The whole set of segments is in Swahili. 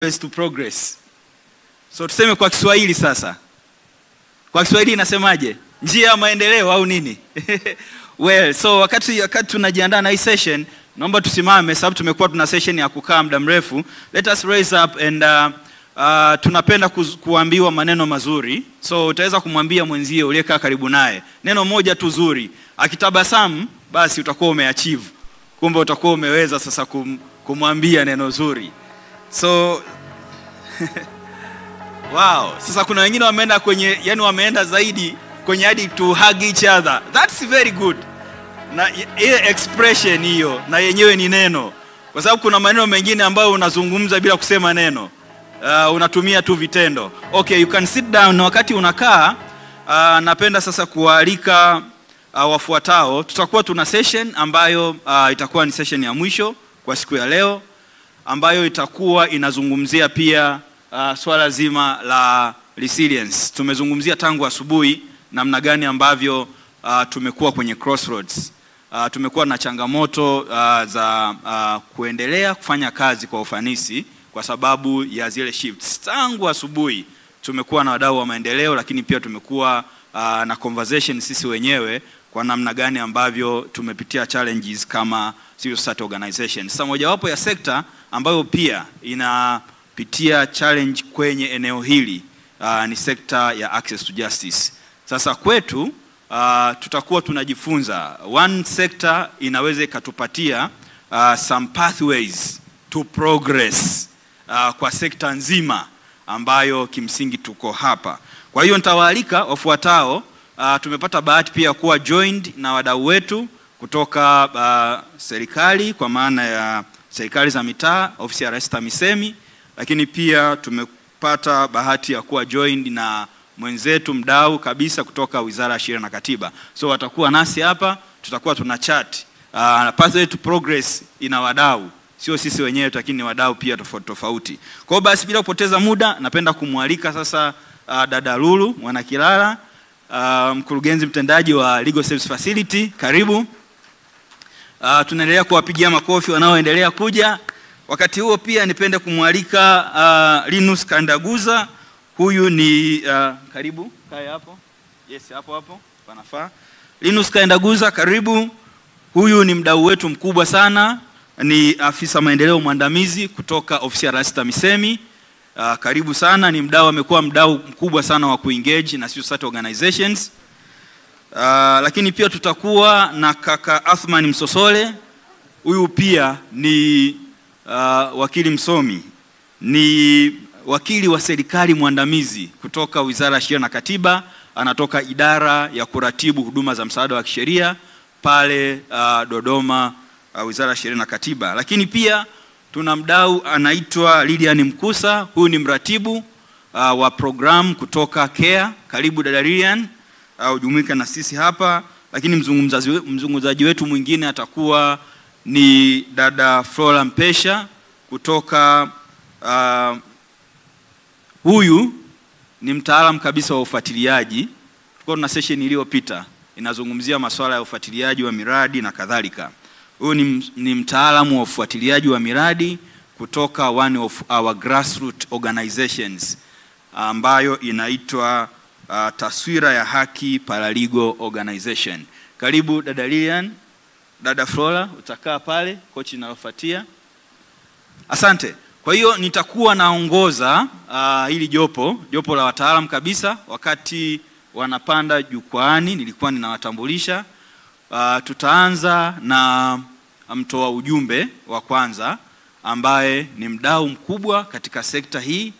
to progress. So tuseme kwa Kiswahili sasa. Kwa Kiswahili inasemaje? Njia ya maendeleo au nini? Well, so wakati tunajiandaa na hii session, naomba tusimame sababu tumekuwa tuna session ya kukaa muda mrefu. Let us raise up and tunapenda kuambiwa maneno mazuri. So utaweza kumwambia mwenzio uliyekaa karibu naye neno moja tu zuri. Akitabasamu basi utakuwa umeachieve. Kumbe utakuwa umeweza sasa kumwambia neno zuri. So wow, sasa kuna wengine wameenda kwenye, yani wameenda zaidi kwenye hadi to hug each other. That's very good. Na ile expression hiyo na yenyewe ni neno. Kwa sababu kuna maneno mengine ambayo unazungumza bila kusema neno. Unatumia tu vitendo. Okay, you can sit down. Na wakati unakaa, napenda sasa kualika wafuatao. Tutakuwa tuna session ambayo itakuwa ni session ya mwisho kwa siku ya leo, ambayo itakuwa inazungumzia pia swala zima la resilience. Tumezungumzia tangu asubuhi namna gani ambavyo tumekuwa kwenye crossroads. Tumekuwa na changamoto za kuendelea kufanya kazi kwa ufanisi kwa sababu ya zile shifts. Tangu asubuhi tumekuwa na wadau wa maendeleo, lakini pia tumekuwa na conversation sisi wenyewe kwa namna gani ambavyo tumepitia challenges kama civil society organizations. Sasa mojawapo ya sekta ambayo pia inapitia challenge kwenye eneo hili ni sekta ya access to justice. Sasa kwetu tutakuwa tunajifunza one sector inaweza ikatupatia some pathways to progress kwa sekta nzima ambayo kimsingi tuko hapa. Kwa hiyo nitawaalika wafuatao. Tumepata bahati pia kuwa joined na wadau wetu kutoka serikali, kwa maana ya serikali za mitaa, ofisi ya Rais TAMISEMI, lakini pia tumepata bahati ya kuwa joined na mwenzetu mdau kabisa kutoka Wizara ya Sheria na Katiba. So watakuwa nasi hapa, tutakuwa tuna chat. Pathway to progress ina wadau, sio sisi wenyewe lakini ni wadau pia tofauti tofauti. Kwa hiyo basi bila kupoteza muda, napenda kumwalika sasa dada Lulu Mwanakilala, mkurugenzi mtendaji wa Legal Service Facility. Karibu. Tunaendelea kuwapigia makofi wanaoendelea kuja. Wakati huo pia nipende kumwalika Linus Kaindaguza. Huyu ni karibu, kaya hapo. Yes, hapo panafaa. Linus Kaindaguza, karibu. Huyu ni mdau wetu mkubwa sana, ni afisa maendeleo mwandamizi kutoka ofisi ya Rais TAMISEMI. Karibu sana, ni mdau, amekuwa mdau mkubwa sana wa kuengage na civil society organizations. Lakini pia tutakuwa na kaka Athman Msosole. Huyu pia ni wakili msomi, ni wakili wa serikali mwandamizi kutoka Wizara ya Sheria na Katiba, anatoka idara ya kuratibu huduma za msaada wa kisheria pale Dodoma, Wizara ya Sheria na Katiba. Lakini pia tuna mdau anaitwa Lilian Mkusa. Huyu ni mratibu wa program kutoka CARE. Karibu dada Lilian, ujumuika na sisi hapa. Lakini mzungumzaji wetu mwingine atakuwa ni dada Flora Mpesha kutoka huyu ni mtaalamu kabisa wa ufuatiliaji. Tulikuwa na session iliyopita inazungumzia masuala ya ufuatiliaji wa miradi na kadhalika. Huyu ni mtaalamu wa ufuatiliaji wa miradi kutoka one of our grassroots organizations ambayo inaitwa Taswira ya Haki Paralegal Organization. Karibu dada Lilian. Dada Flora utakaa pale, kochi inayofuatia. Asante. Kwa hiyo nitakuwa naongoza hili jopo la wataalamu kabisa. Wakati wanapanda jukwaani nilikuwa ninawatambulisha. Tutaanza na mtoa ujumbe wa kwanza ambaye ni mdau mkubwa katika sekta hii,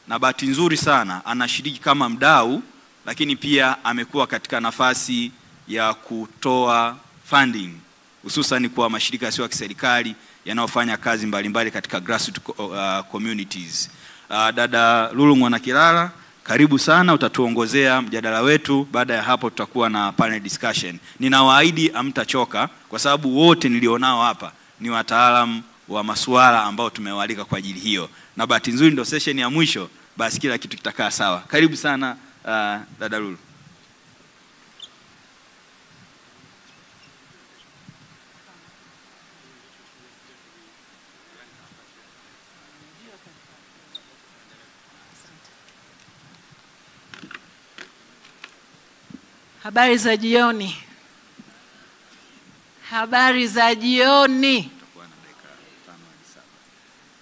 na bahati nzuri sana anashiriki kama mdau, lakini pia amekuwa katika nafasi ya kutoa funding hususan kwa mashirika yasiyo ya kiserikali yanayofanya kazi mbalimbali katika grassroots communities. Dada Lulu Mwanakilala, karibu sana, utatuongozea mjadala wetu. Baada ya hapo tutakuwa na panel discussion. Ninawaahidi hamtachoka kwa sababu wote nilionao hapa ni wataalamu wa masuala ambao tumewaalika kwa ajili hiyo. Na bahati nzuri ndio session ya mwisho, basi kila kitu kitakaa sawa. Karibu sana dada Lulu. Habari za jioni. Habari za jioni.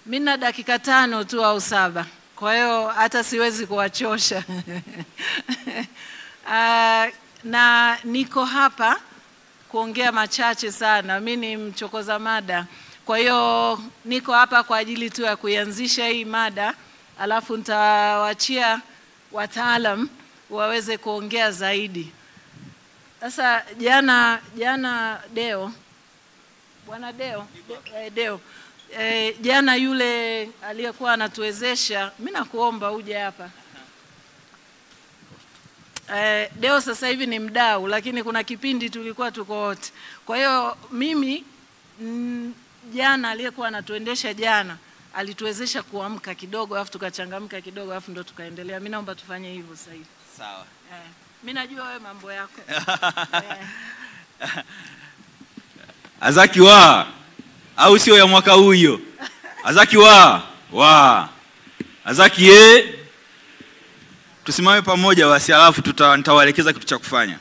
Mimi na dakika 5 tu au 7. Kwa hiyo hata siwezi kuwachosha. Na niko hapa kuongea machache sana. Mimi ni mchokoza mada. Kwa hiyo niko hapa kwa ajili tu ya kuianzisha hii mada, alafu nitawachia wataalam waweze kuongea zaidi. Sasa jana Deo, Bwana Deo, jana yule aliyekuwa anatuwezesha, mimi nakuomba uje hapa. Deo sasa hivi ni mdau, lakini kuna kipindi tulikuwa tuko wote. Kwa hiyo mimi jana aliyekuwa anatuendesha jana alituwezesha kuamka kidogo, afu tukachangamka kidogo, afu ndo tukaendelea. Mimi naomba tufanye hivyo sasa hivi. Sawa. Mimi najua wewe mambo yako. Azaki wa au sio ya mwaka huu hiyo? Azaki wa Azaki tusimame pamoja basi, alafu nitawaelekeza kitu cha kufanya.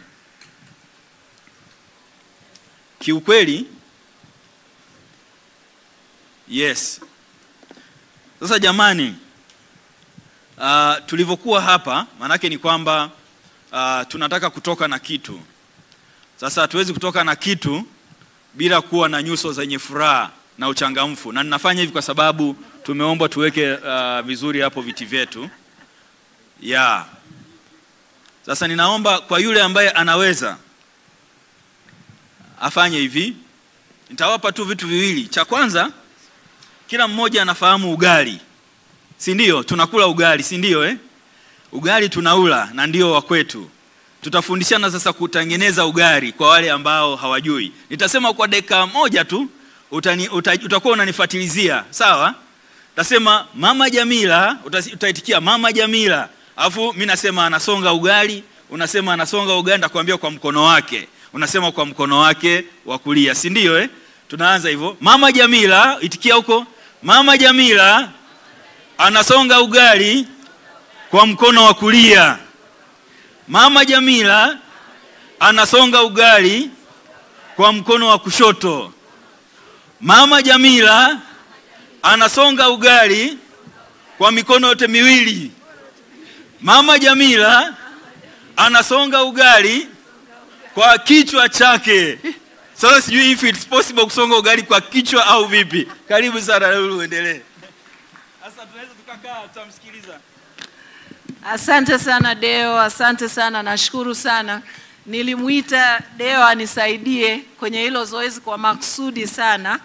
Kiukweli yes. Sasa jamani, tulivyokuwa hapa manake ni kwamba tunataka kutoka na kitu. Sasa hatuwezi kutoka na kitu bila kuwa na nyuso zenye furaha na uchangamfu. Na ninafanya hivi kwa sababu tumeomba tuweke vizuri hapo viti vyetu. Sasa ninaomba kwa yule ambaye anaweza afanye hivi. Nitawapa tu vitu viwili. Cha kwanza, kila mmoja anafahamu ugali. Si ndio? Tunakula ugali, si ndio Ugali tunaula na ndio wa kwetu. Tutafundishana sasa kutengeneza ugali kwa wale ambao hawajui. Nitasema kwa dakika moja tu, utakuwa unanifuatilizia, sawa? Tasema Mama Jamila, utaitikia Mama Jamila. Alafu mimi nasema anasonga ugali, unasema anasonga ugali, nitakwambia kwa mkono wake. Unasema kwa mkono wake wa kulia, si ndio Tunaanza hivyo. Mama Jamila, itikia huko. Mama Jamila anasonga ugali kwa mkono wa kulia. Mama Jamila anasonga ugali kwa mkono wa kushoto. Mama Jamila anasonga ugali kwa mikono yote miwili. Mama Jamila anasonga ugali kwa kichwa chake. Sasa sijui if it's possible kusonga ugali kwa kichwa au vipi. Karibu sana, uendelee. Sasa tunaweza tukakaa tutamsikiliza. Asante sana Deo, asante sana, nashukuru sana. Nilimuita Deo anisaidie kwenye hilo zoezi kwa maksudi sana.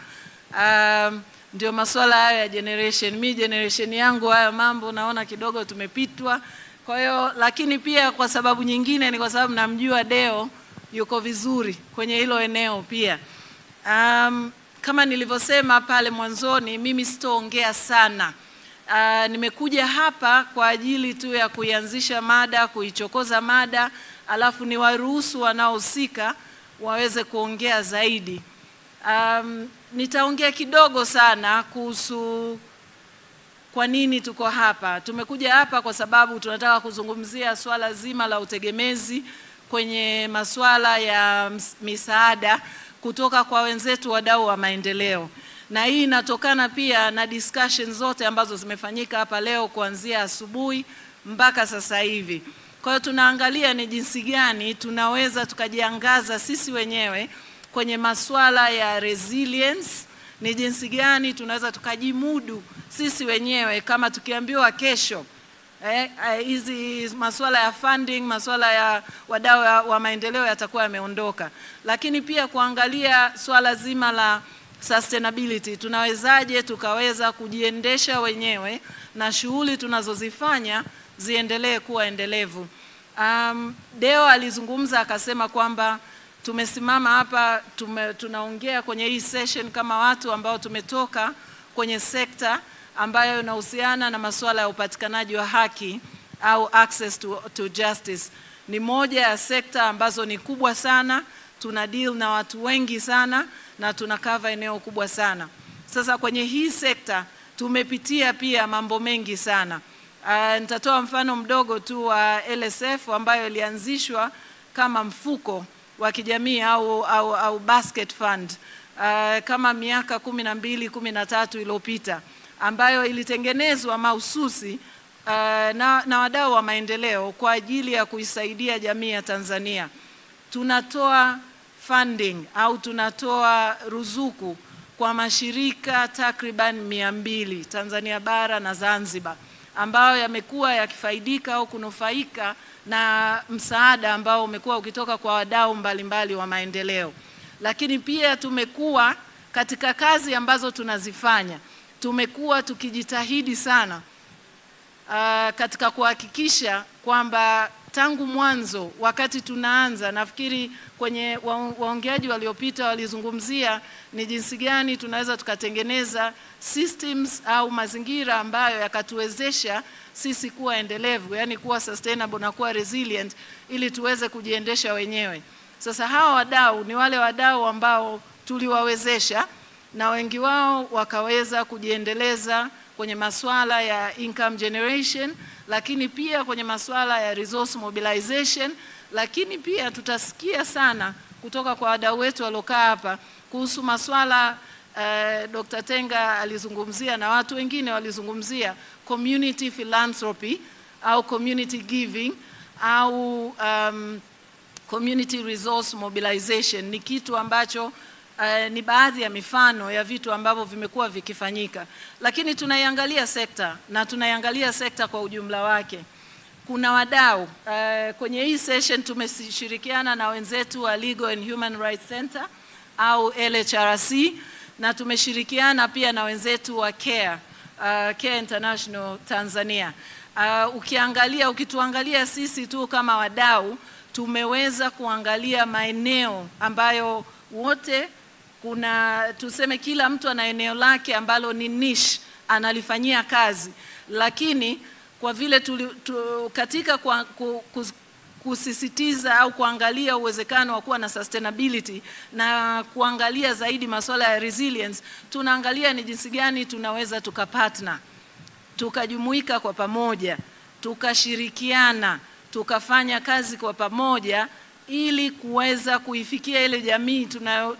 Ndio masuala hayo ya generation. Mimi generation yangu haya mambo naona kidogo tumepitwa. Kwa hiyo lakini pia kwa sababu nyingine ni kwa sababu namjua Deo yuko vizuri kwenye hilo eneo pia. Kama nilivyosema pale mwanzoni, mimi sitoongea sana. Nimekuja hapa kwa ajili tu ya kuianzisha mada, kuichokoza mada, alafu ni waruhusu wanaohusika waweze kuongea zaidi. Nitaongea kidogo sana kuhusu kwa nini tuko hapa. Tumekuja hapa kwa sababu tunataka kuzungumzia swala zima la utegemezi kwenye masuala ya misaada kutoka kwa wenzetu wadau wa maendeleo. Na hii inatokana pia na discussion zote ambazo zimefanyika hapa leo kuanzia asubuhi mpaka sasa hivi. Kwa hiyo tunaangalia ni jinsi gani tunaweza tukajiangaza sisi wenyewe kwenye masuala ya resilience, ni jinsi gani tunaweza tukajimudu sisi wenyewe kama tukiambiwa kesho hizi masuala ya funding, masuala ya wadau wa maendeleo yatakuwa yameondoka. Lakini pia kuangalia swala zima la sustainability, tunawezaje tukaweza kujiendesha wenyewe na shughuli tunazozifanya ziendelee kuwa endelevu. Deo alizungumza akasema kwamba tumesimama hapa tunaongea kwenye hii session kama watu ambao tumetoka kwenye sekta ambayo inahusiana na masuala ya upatikanaji wa haki au access to justice. Ni moja ya sekta ambazo ni kubwa sana, tuna deal na watu wengi sana na tuna cover eneo kubwa sana. Sasa kwenye hii sekta tumepitia pia mambo mengi sana. Nitatoa mfano mdogo tu wa LSF ambayo ilianzishwa kama mfuko wa kijamii au basket fund kama miaka 12-13 iliyopita, ambayo ilitengenezwa mahususi na wadau wa maendeleo kwa ajili ya kuisaidia jamii ya Tanzania. Tunatoa funding au tunatoa ruzuku kwa mashirika takriban 200 Tanzania bara na Zanzibar, ambayo yamekuwa yakifaidika au kunufaika na msaada ambao umekuwa ukitoka kwa wadau mbalimbali wa maendeleo. Lakini pia tumekuwa katika kazi ambazo tunazifanya, tumekuwa tukijitahidi sana katika kuhakikisha kwamba tangu mwanzo, wakati tunaanza, nafikiri kwenye waongeaji waliopita walizungumzia ni jinsi gani tunaweza tukatengeneza systems au mazingira ambayo yakatuwezesha sisi kuwa endelevu, yani kuwa sustainable na kuwa resilient, ili tuweze kujiendesha wenyewe. Sasa hawa wadau ni wale wadau ambao tuliwawezesha na wengi wao wakaweza kujiendeleza kwenye masuala ya income generation, lakini pia kwenye masuala ya resource mobilization, lakini pia tutasikia sana kutoka kwa wadau wetu waliokaa hapa kuhusu masuala Dr. Tenga alizungumzia na watu wengine walizungumzia community philanthropy au community giving au community resource mobilization. Ni kitu ambacho ni baadhi ya mifano ya vitu ambavyo vimekuwa vikifanyika, lakini tunaiangalia sekta na tunaiangalia sekta kwa ujumla wake. Kuna wadau kwenye hii session tumeshirikiana na wenzetu wa Legal and Human Rights Center au LHRC, na tumeshirikiana pia na wenzetu wa Care International Tanzania. Ukituangalia sisi tu kama wadau, tumeweza kuangalia maeneo ambayo wote tuseme kila mtu ana eneo lake ambalo ni niche analifanyia kazi, lakini kwa vile katika kusisitiza au kuangalia uwezekano wa kuwa na sustainability na kuangalia zaidi masuala ya resilience, tunaangalia ni jinsi gani tunaweza tukapartner, tukajumuika kwa pamoja, tukashirikiana, tukafanya kazi kwa pamoja ili kuweza kuifikia ile jamii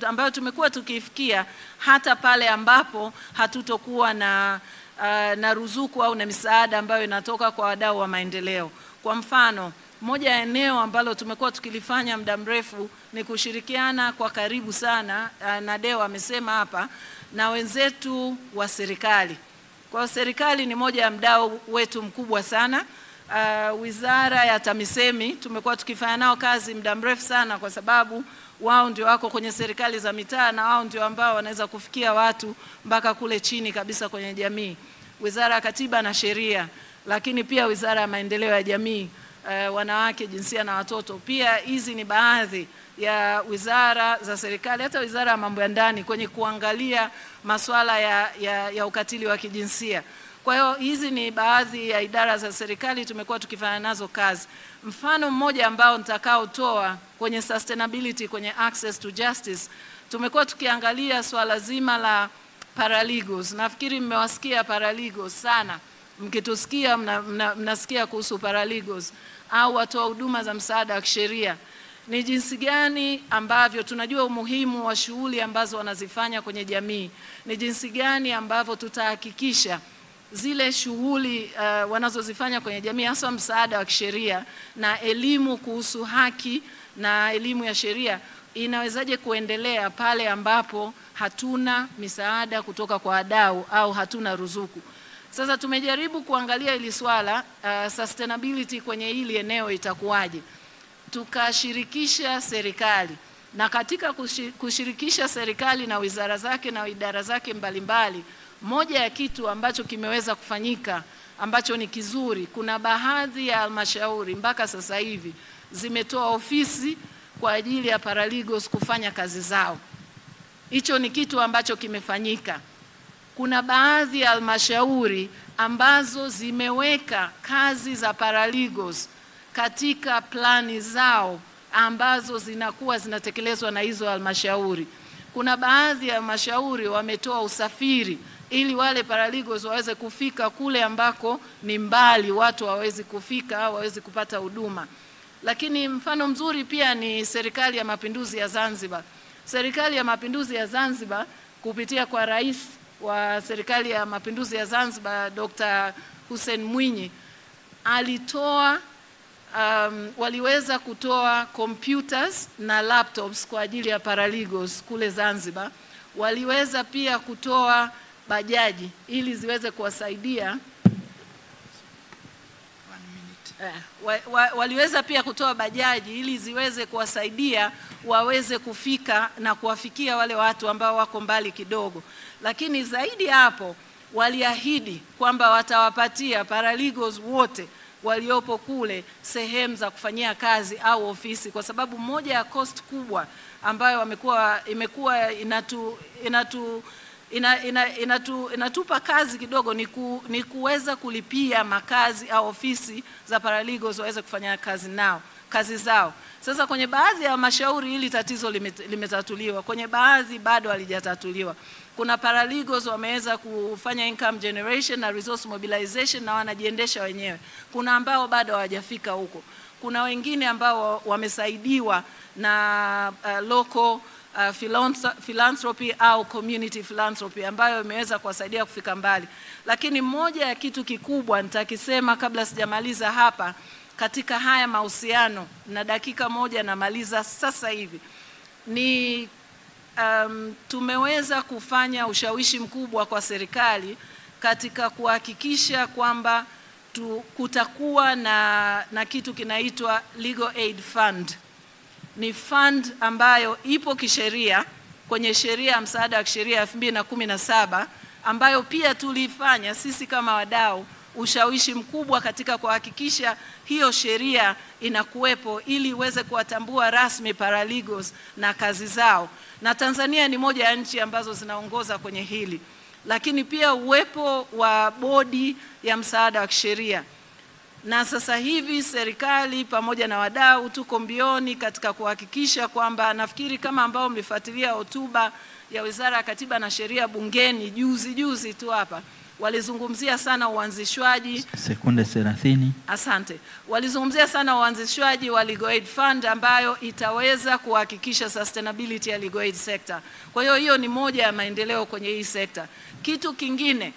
ambayo tumekuwa tukiifikia hata pale ambapo hatutokuwa na ruzuku au na misaada ambayo inatoka kwa wadau wa maendeleo. Kwa mfano, moja ya eneo ambalo tumekuwa tukilifanya muda mrefu ni kushirikiana kwa karibu sana, na Deo amesema hapa, na wenzetu wa serikali. Kwa serikali ni moja ya mdau wetu mkubwa sana. Wizara ya TAMISEMI tumekuwa tukifanya nao kazi muda mrefu sana, kwa sababu wao ndio wako kwenye serikali za mitaa na wao ndio ambao wanaweza kufikia watu mpaka kule chini kabisa kwenye jamii. Wizara ya Katiba na Sheria, lakini pia Wizara ya Maendeleo ya Jamii, Wanawake, Jinsia na Watoto. Pia hizi ni baadhi ya wizara za serikali, hata Wizara ya Mambo ya Ndani kwenye kuangalia masuala ya ukatili wa kijinsia. Kwa hiyo hizi ni baadhi ya idara za serikali tumekuwa tukifanya nazo kazi. Mfano mmoja ambao nitakaotoa kwenye sustainability, kwenye access to justice, tumekuwa tukiangalia swala zima la paralegals. Nafikiri mmewasikia paralegals sana. Mkitusikia mnasikia kuhusu paralegals au watoa huduma za msaada wa kisheria. Ni jinsi gani ambavyo tunajua umuhimu wa shughuli ambazo wanazifanya kwenye jamii. Ni jinsi gani ambavyo tutahakikisha zile shughuli wanazozifanya kwenye jamii, hasa msaada wa kisheria na elimu kuhusu haki na elimu ya sheria, inawezaje kuendelea pale ambapo hatuna misaada kutoka kwa wadau au hatuna ruzuku. Sasa tumejaribu kuangalia ili swala sustainability kwenye hili eneo itakuwaje. Tukashirikisha serikali, na katika kushirikisha serikali na wizara zake na idara zake mbalimbali, moja ya kitu ambacho kimeweza kufanyika ambacho ni kizuri, kuna baadhi ya halmashauri mpaka sasa hivi zimetoa ofisi kwa ajili ya paralegals kufanya kazi zao. Hicho ni kitu ambacho kimefanyika. Kuna baadhi ya halmashauri ambazo zimeweka kazi za paralegals katika plani zao ambazo zinakuwa zinatekelezwa na hizo halmashauri. Kuna baadhi ya halmashauri wametoa usafiri ili wale paralegals waweze kufika kule ambako ni mbali, watu hawawezi kufika au hawawezi kupata huduma. Lakini mfano mzuri pia ni Serikali ya Mapinduzi ya Zanzibar. Serikali ya Mapinduzi ya Zanzibar kupitia kwa Rais wa Serikali ya Mapinduzi ya Zanzibar Dr. Hussein Mwinyi alitoa waliweza kutoa computers na laptops kwa ajili ya paralegals kule Zanzibar. Waliweza pia kutoa bajaji ili ziweze kuwasaidia waliweza pia kutoa bajaji ili ziweze kuwasaidia waweze kufika na kuwafikia wale watu ambao wako mbali kidogo. Lakini zaidi hapo waliahidi kwamba watawapatia paralegals wote waliopo kule sehemu za kufanyia kazi au ofisi, kwa sababu moja ya cost kubwa ambayo imekuwa inatupa kazi kidogo ni kuweza kulipia makazi au ofisi za paralegals waweze kufanya kazi zao. Sasa kwenye baadhi ya mashauri hili tatizo limetatuliwa, kwenye baadhi bado halijatatuliwa. Kuna paralegals wameweza kufanya income generation na resource mobilization na wanajiendesha wenyewe. Kuna ambao bado hawajafika huko. Kuna wengine ambao wamesaidiwa na local philanthropy au community philanthropy ambayo imeweza kuwasaidia kufika mbali. Lakini moja ya kitu kikubwa nitakisema kabla sijamaliza hapa katika haya mahusiano, na dakika moja namaliza sasa hivi, ni tumeweza kufanya ushawishi mkubwa kwa serikali katika kuhakikisha kwamba kutakuwa na kitu kinaitwa Legal Aid Fund. Ni fund ambayo ipo kisheria kwenye sheria ya msaada wa kisheria 2017 ambayo pia tulifanya sisi kama wadau ushawishi mkubwa katika kuhakikisha hiyo sheria inakuwepo ili iweze kuwatambua rasmi paralegals na kazi zao. Na Tanzania ni moja ya nchi ambazo zinaongoza kwenye hili. Lakini pia uwepo wa bodi ya msaada wa kisheria. Na sasa hivi serikali pamoja na wadau tuko mbioni katika kuhakikisha kwamba, nafikiri kama ambao mlifuatilia hotuba ya Wizara ya Katiba na Sheria bungeni juzi tu hapa, walizungumzia sana uanzishwaji sekunde 30. Asante. Walizungumzia sana uanzishwaji wa Legal Aid Fund ambayo itaweza kuhakikisha sustainability ya legal aid sector. Kwa hiyo hiyo ni moja ya maendeleo kwenye hii sekta. Kitu kingine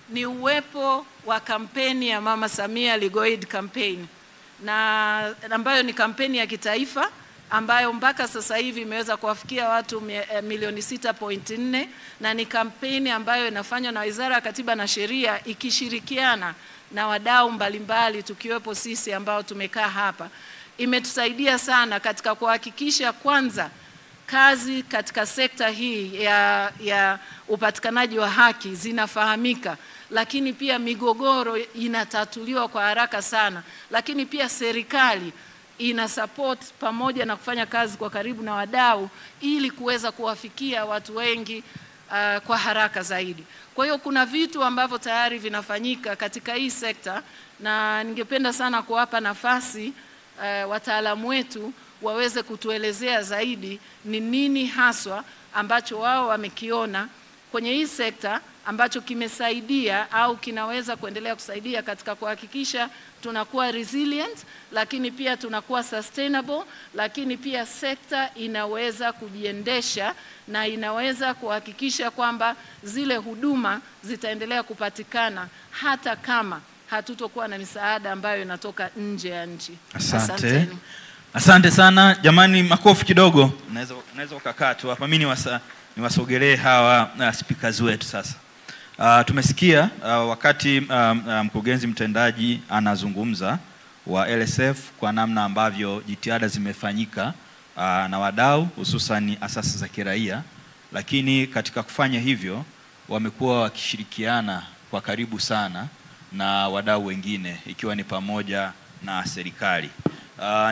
ni uwepo wa kampeni ya Mama Samia Legal Aid Campaign, na ambayo ni kampeni ya kitaifa ambayo mpaka sasa hivi imeweza kuwafikia watu milioni 6.4, na ni kampeni ambayo inafanywa na Wizara ya Katiba na Sheria ikishirikiana na wadau mbalimbali tukiwepo sisi ambao tumekaa hapa. Imetusaidia sana katika kuhakikisha kwanza kazi katika sekta hii ya upatikanaji wa haki zinafahamika, lakini pia migogoro inatatuliwa kwa haraka sana, lakini pia serikali ina support pamoja na kufanya kazi kwa karibu na wadau ili kuweza kuwafikia watu wengi kwa haraka zaidi. Kwa hiyo kuna vitu ambavyo tayari vinafanyika katika hii sekta, na ningependa sana kuwapa nafasi wataalamu wetu waweze kutuelezea zaidi ni nini haswa ambacho wao wamekiona kwenye hii sekta ambacho kimesaidia au kinaweza kuendelea kusaidia katika kuhakikisha tunakuwa resilient, lakini pia tunakuwa sustainable, lakini pia sekta inaweza kujiendesha na inaweza kuhakikisha kwamba zile huduma zitaendelea kupatikana hata kama hatutokuwa na misaada ambayo inatoka nje ya nchi. Asante. Asante sana. Jamani, makofi kidogo. Unaweza ukakaa tu hapa. Mimi niwasogelee hawa speakers wetu sasa. Tumesikia wakati mkurugenzi mtendaji anazungumza wa LSF kwa namna ambavyo jitihada zimefanyika na wadau hususan asasi za kiraia, lakini katika kufanya hivyo wamekuwa wakishirikiana kwa karibu sana na wadau wengine ikiwa ni pamoja na serikali.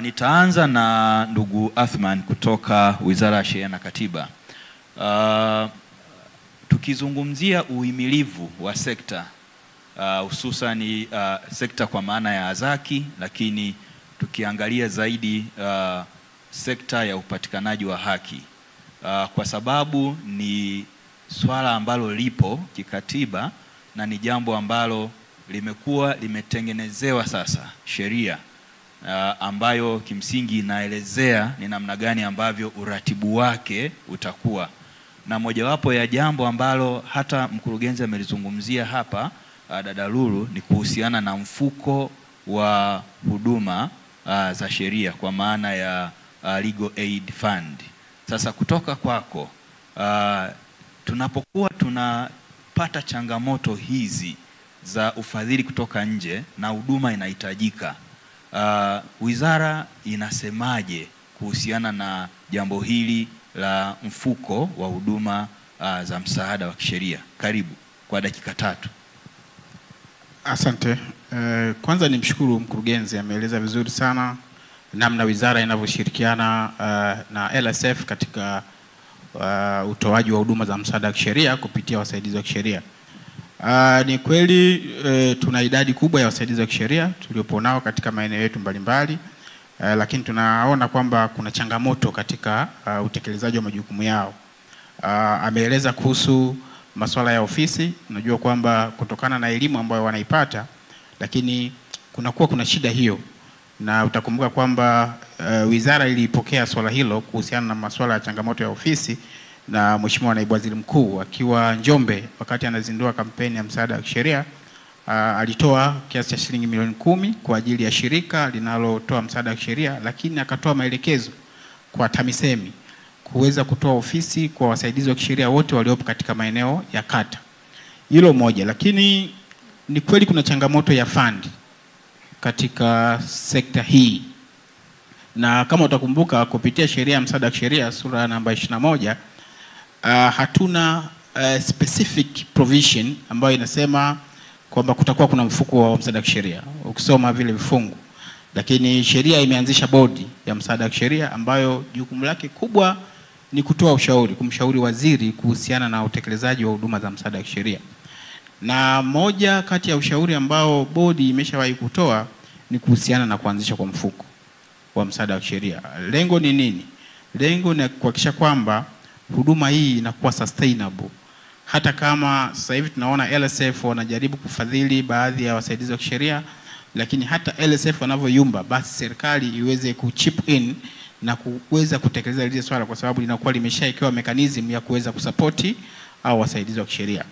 Nitaanza na ndugu Athman kutoka Wizara ya Sheria na Katiba. Tukizungumzia uhimilivu wa sekta hususan sekta kwa maana ya azaki, lakini tukiangalia zaidi sekta ya upatikanaji wa haki, kwa sababu ni swala ambalo lipo kikatiba na ni jambo ambalo limekuwa limetengenezewa sasa sheria ambayo kimsingi inaelezea ni namna gani ambavyo uratibu wake utakuwa. Na mojawapo ya jambo ambalo hata mkurugenzi amelizungumzia hapa, dada Lulu, ni kuhusiana na mfuko wa huduma za sheria kwa maana ya Legal Aid Fund. Sasa kutoka kwako, tunapokuwa tunapata changamoto hizi za ufadhili kutoka nje na huduma inahitajika, wizara inasemaje kuhusiana na jambo hili la mfuko wa huduma za msaada wa kisheria? Karibu kwa dakika 3. Asante. Kwanza nimshukuru mkurugenzi, ameeleza vizuri sana namna wizara inavyoshirikiana na LSF katika utoaji wa huduma za msaada wa kisheria kupitia wasaidizi wa kisheria. Ni kweli tuna idadi kubwa ya wasaidizi wa kisheria tuliopo nao katika maeneo yetu mbalimbali, lakini tunaona kwamba kuna changamoto katika utekelezaji wa majukumu yao. Ameeleza kuhusu masuala ya ofisi. Unajua kwamba kutokana na elimu ambayo wanaipata, lakini kuna shida hiyo, na utakumbuka kwamba wizara ilipokea swala hilo kuhusiana na masuala ya changamoto ya ofisi, na Mheshimiwa Naibu Waziri Mkuu akiwa Njombe wakati anazindua kampeni ya msaada wa kisheria alitoa kiasi cha shilingi milioni 10 kwa ajili ya shirika linalotoa msaada wa kisheria, lakini akatoa maelekezo kwa TAMISEMI kuweza kutoa ofisi kwa wasaidizi wa kisheria wote waliopo katika maeneo ya kata. Hilo moja. Lakini ni kweli kuna changamoto ya fund katika sekta hii, na kama utakumbuka kupitia sheria ya msaada wa kisheria sura namba 21 hatuna specific provision ambayo inasema kwamba kutakuwa kuna mfuko wa msaada wa kisheria ukisoma vile vifungu. Lakini sheria imeanzisha bodi ya msaada wa kisheria ambayo jukumu lake kubwa ni kutoa ushauri, kumshauri waziri kuhusiana na utekelezaji wa huduma za msaada wa kisheria. Na moja kati ya ushauri ambao bodi imeshawahi kutoa ni kuhusiana na kuanzisha kwa mfuko wa msaada wa kisheria. Lengo ni nini? Lengo ni kuhakikisha kwamba huduma hii inakuwa sustainable. Hata kama sasa hivi tunaona LSF wanajaribu kufadhili baadhi ya wasaidizi wa kisheria, lakini hata LSF wanavyoyumba, basi serikali iweze kuchip in na kuweza kutekeleza lile swala, kwa sababu linakuwa limeshaekewa mechanism ya kuweza kusupporti au wasaidizi wa kisheria.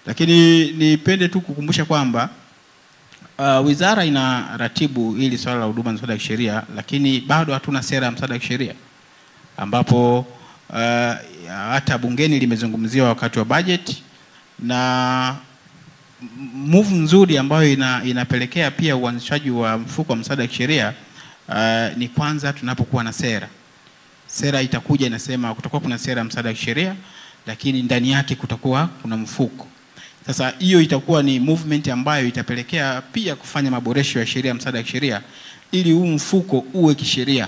Lakini nipende tu kukumbusha kwamba wizara ina ratibu hili swala la huduma za msaada wa kisheria, lakini bado hatuna sera ya msaada wa kisheria, ambapo hata bungeni limezungumziwa wakati wa budget, na move nzuri ambayo inapelekea pia uanzishaji wa mfuko wa msaada wa kisheria ni kwanza tunapokuwa na sera. Sera itakuja inasema kutakuwa kuna sera ya msaada wa kisheria, lakini ndani yake kutakuwa kuna mfuko. Sasa hiyo itakuwa ni movement ambayo itapelekea pia kufanya maboresho ya sheria ya msaada wa kisheria ili huu mfuko uwe kisheria.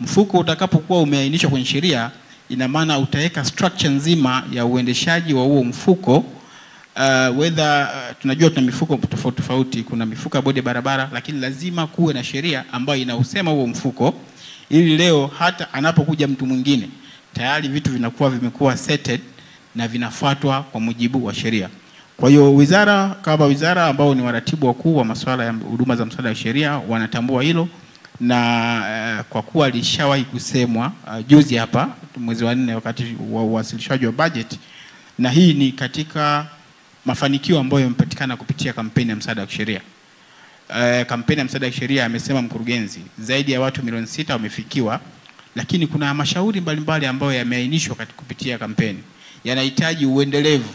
Mfuko utakapokuwa umeainishwa kwenye sheria, ina maana utaweka structure nzima ya uendeshaji wa huo mfuko. Tunajua tuna mifuko tofauti tofauti, kuna mifuko ya bodi ya barabara, lakini lazima kuwe na sheria ambayo inausema huo mfuko, ili leo hata anapokuja mtu mwingine tayari vitu vinakuwa vimekuwa setted na vinafuatwa kwa mujibu wa sheria. Kwa hiyo wizara kama wizara ambao ni waratibu wakuu wa masuala ya huduma za msaada wa sheria wanatambua hilo, na kwa kuwa lishawahi kusemwa juzi hapa mwezi wa 4 wakati wa uwasilishaji wa budget, na hii ni katika mafanikio ambayo yamepatikana kupitia kampeni ya msaada wa kisheria. Kampeni ya msaada wa kisheria amesema mkurugenzi, zaidi ya watu milioni 6 wamefikiwa, lakini kuna mashauri mbalimbali ambayo yameainishwa kupitia kampeni. Yanahitaji uendelevu.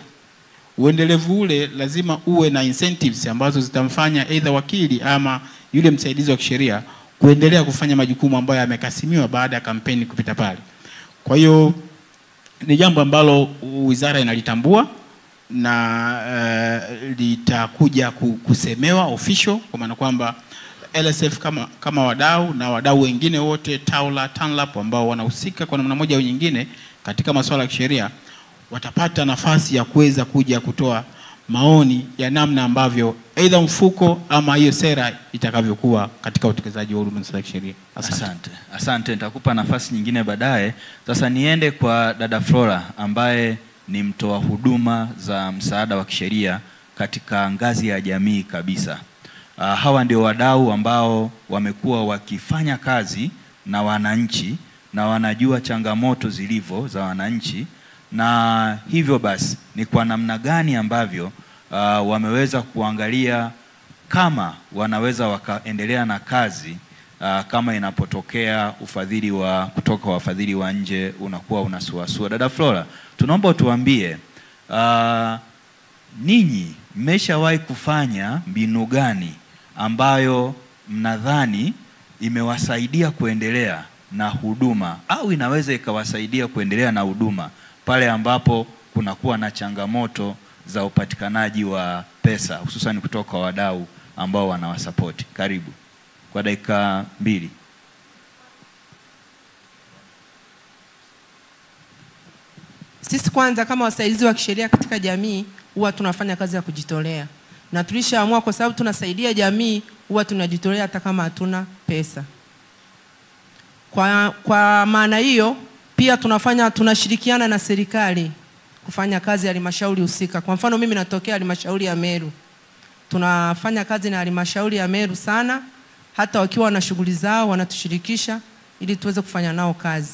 Uendelevu ule lazima uwe na incentives ambazo zitamfanya either wakili ama yule msaidizi wa kisheria kuendelea kufanya majukumu ambayo yamekasimiwa baada ya kampeni kupita pale. Kwa hiyo ni jambo ambalo wizara inalitambua na litakuja kusemewa official, kwa maana kwamba LSF kama wadau na wadau wengine wote, TAWLA, TANLAP, ambao wanahusika kwa namna moja au nyingine katika masuala ya kisheria, watapata nafasi ya kuweza kuja kutoa maoni ya namna ambavyo aidha mfuko ama hiyo sera itakavyokuwa katika utekelezaji wa huduma za kisheria. Asante. Nitakupa nafasi nyingine baadaye. Sasa niende kwa dada Flora ambaye ni mtoa huduma za msaada wa kisheria katika ngazi ya jamii kabisa. hawa ndio wadau ambao wamekuwa wakifanya kazi na wananchi na wanajua changamoto zilivyo za wananchi, na hivyo basi ni kwa namna gani ambavyo wameweza kuangalia kama wanaweza wakaendelea na kazi kama inapotokea ufadhili kutoka wafadhili wa nje unakuwa unasuasua. Dada Flora, tunaomba tuambie ninyi mmeshawahi kufanya mbinu gani ambayo mnadhani imewasaidia kuendelea na huduma au inaweza ikawasaidia kuendelea na huduma pale ambapo kunakuwa na changamoto za upatikanaji wa pesa hususan kutoka wadau ambao wanawasapoti? Karibu kwa dakika 2. Sisi kwanza kama wasaidizi wa kisheria katika jamii huwa tunafanya kazi ya kujitolea, na tulishaamua kwa sababu tunasaidia jamii huwa tunajitolea hata kama hatuna pesa. Kwa maana hiyo pia tunashirikiana na serikali kufanya kazi ya halmashauri husika. Kwa mfano mimi natokea halmashauri ya Meru. Tunafanya kazi na halmashauri ya Meru sana, hata wakiwa na shughuli zao wanatushirikisha ili tuweze kufanya nao kazi.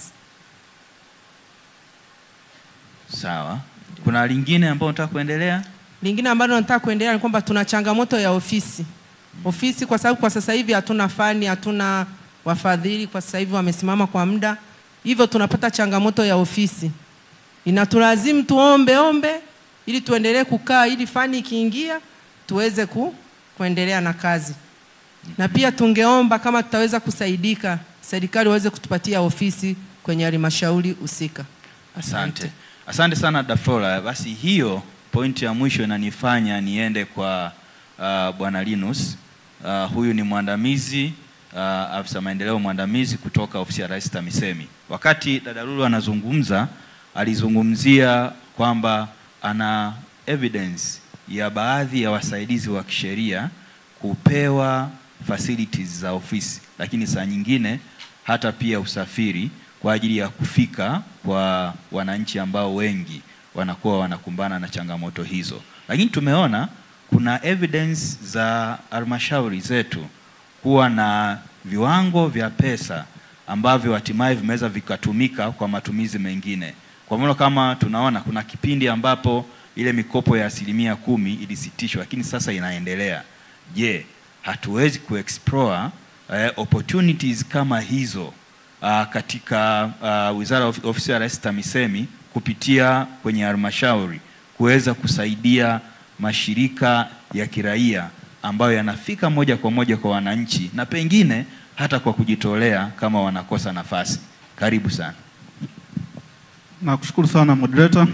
Sawa. Kuna lingine ambalo nataka kuendelea? Lingine ambalo nataka kuendelea ni kwamba tuna changamoto ya ofisi. Ofisi kwa sababu kwa sasa hivi hatuna fani, hatuna wafadhili, kwa sasa hivi wamesimama kwa muda. Hivyo tunapata changamoto ya ofisi. Inatulazimu tuombe ili tuendelee kukaa, ili fani ikiingia tuweze kuendelea na kazi. Na pia tungeomba kama tutaweza kusaidika, serikali waweze kutupatia ofisi kwenye halmashauri husika. Asante. Asante sana Dafora. Basi hiyo pointi ya mwisho inanifanya niende kwa Bwana Linus. Huyu ni mwandamizi, afisa maendeleo mwandamizi kutoka ofisi ya Rais TAMISEMI. Wakati dada Lulu anazungumza, alizungumzia kwamba ana evidence ya baadhi ya wasaidizi wa kisheria kupewa facilities za ofisi, lakini saa nyingine hata pia usafiri kwa ajili ya kufika kwa wananchi ambao wengi wanakuwa wanakumbana na changamoto hizo. Lakini tumeona kuna evidence za halmashauri zetu kuwa na viwango vya pesa ambavyo hatimaye vimeweza vikatumika kwa matumizi mengine. Kwa mfano kama tunaona kuna kipindi ambapo ile mikopo ya 10% ilisitishwa, lakini sasa inaendelea. Je, hatuwezi kuexplore opportunities kama hizo katika Wizara Ofisi ya Rais TAMISEMI kupitia kwenye halmashauri kuweza kusaidia mashirika ya kiraia ambayo yanafika moja kwa moja kwa wananchi na pengine hata kwa kujitolea kama wanakosa nafasi? Karibu sana. Nakushukuru sana moderator.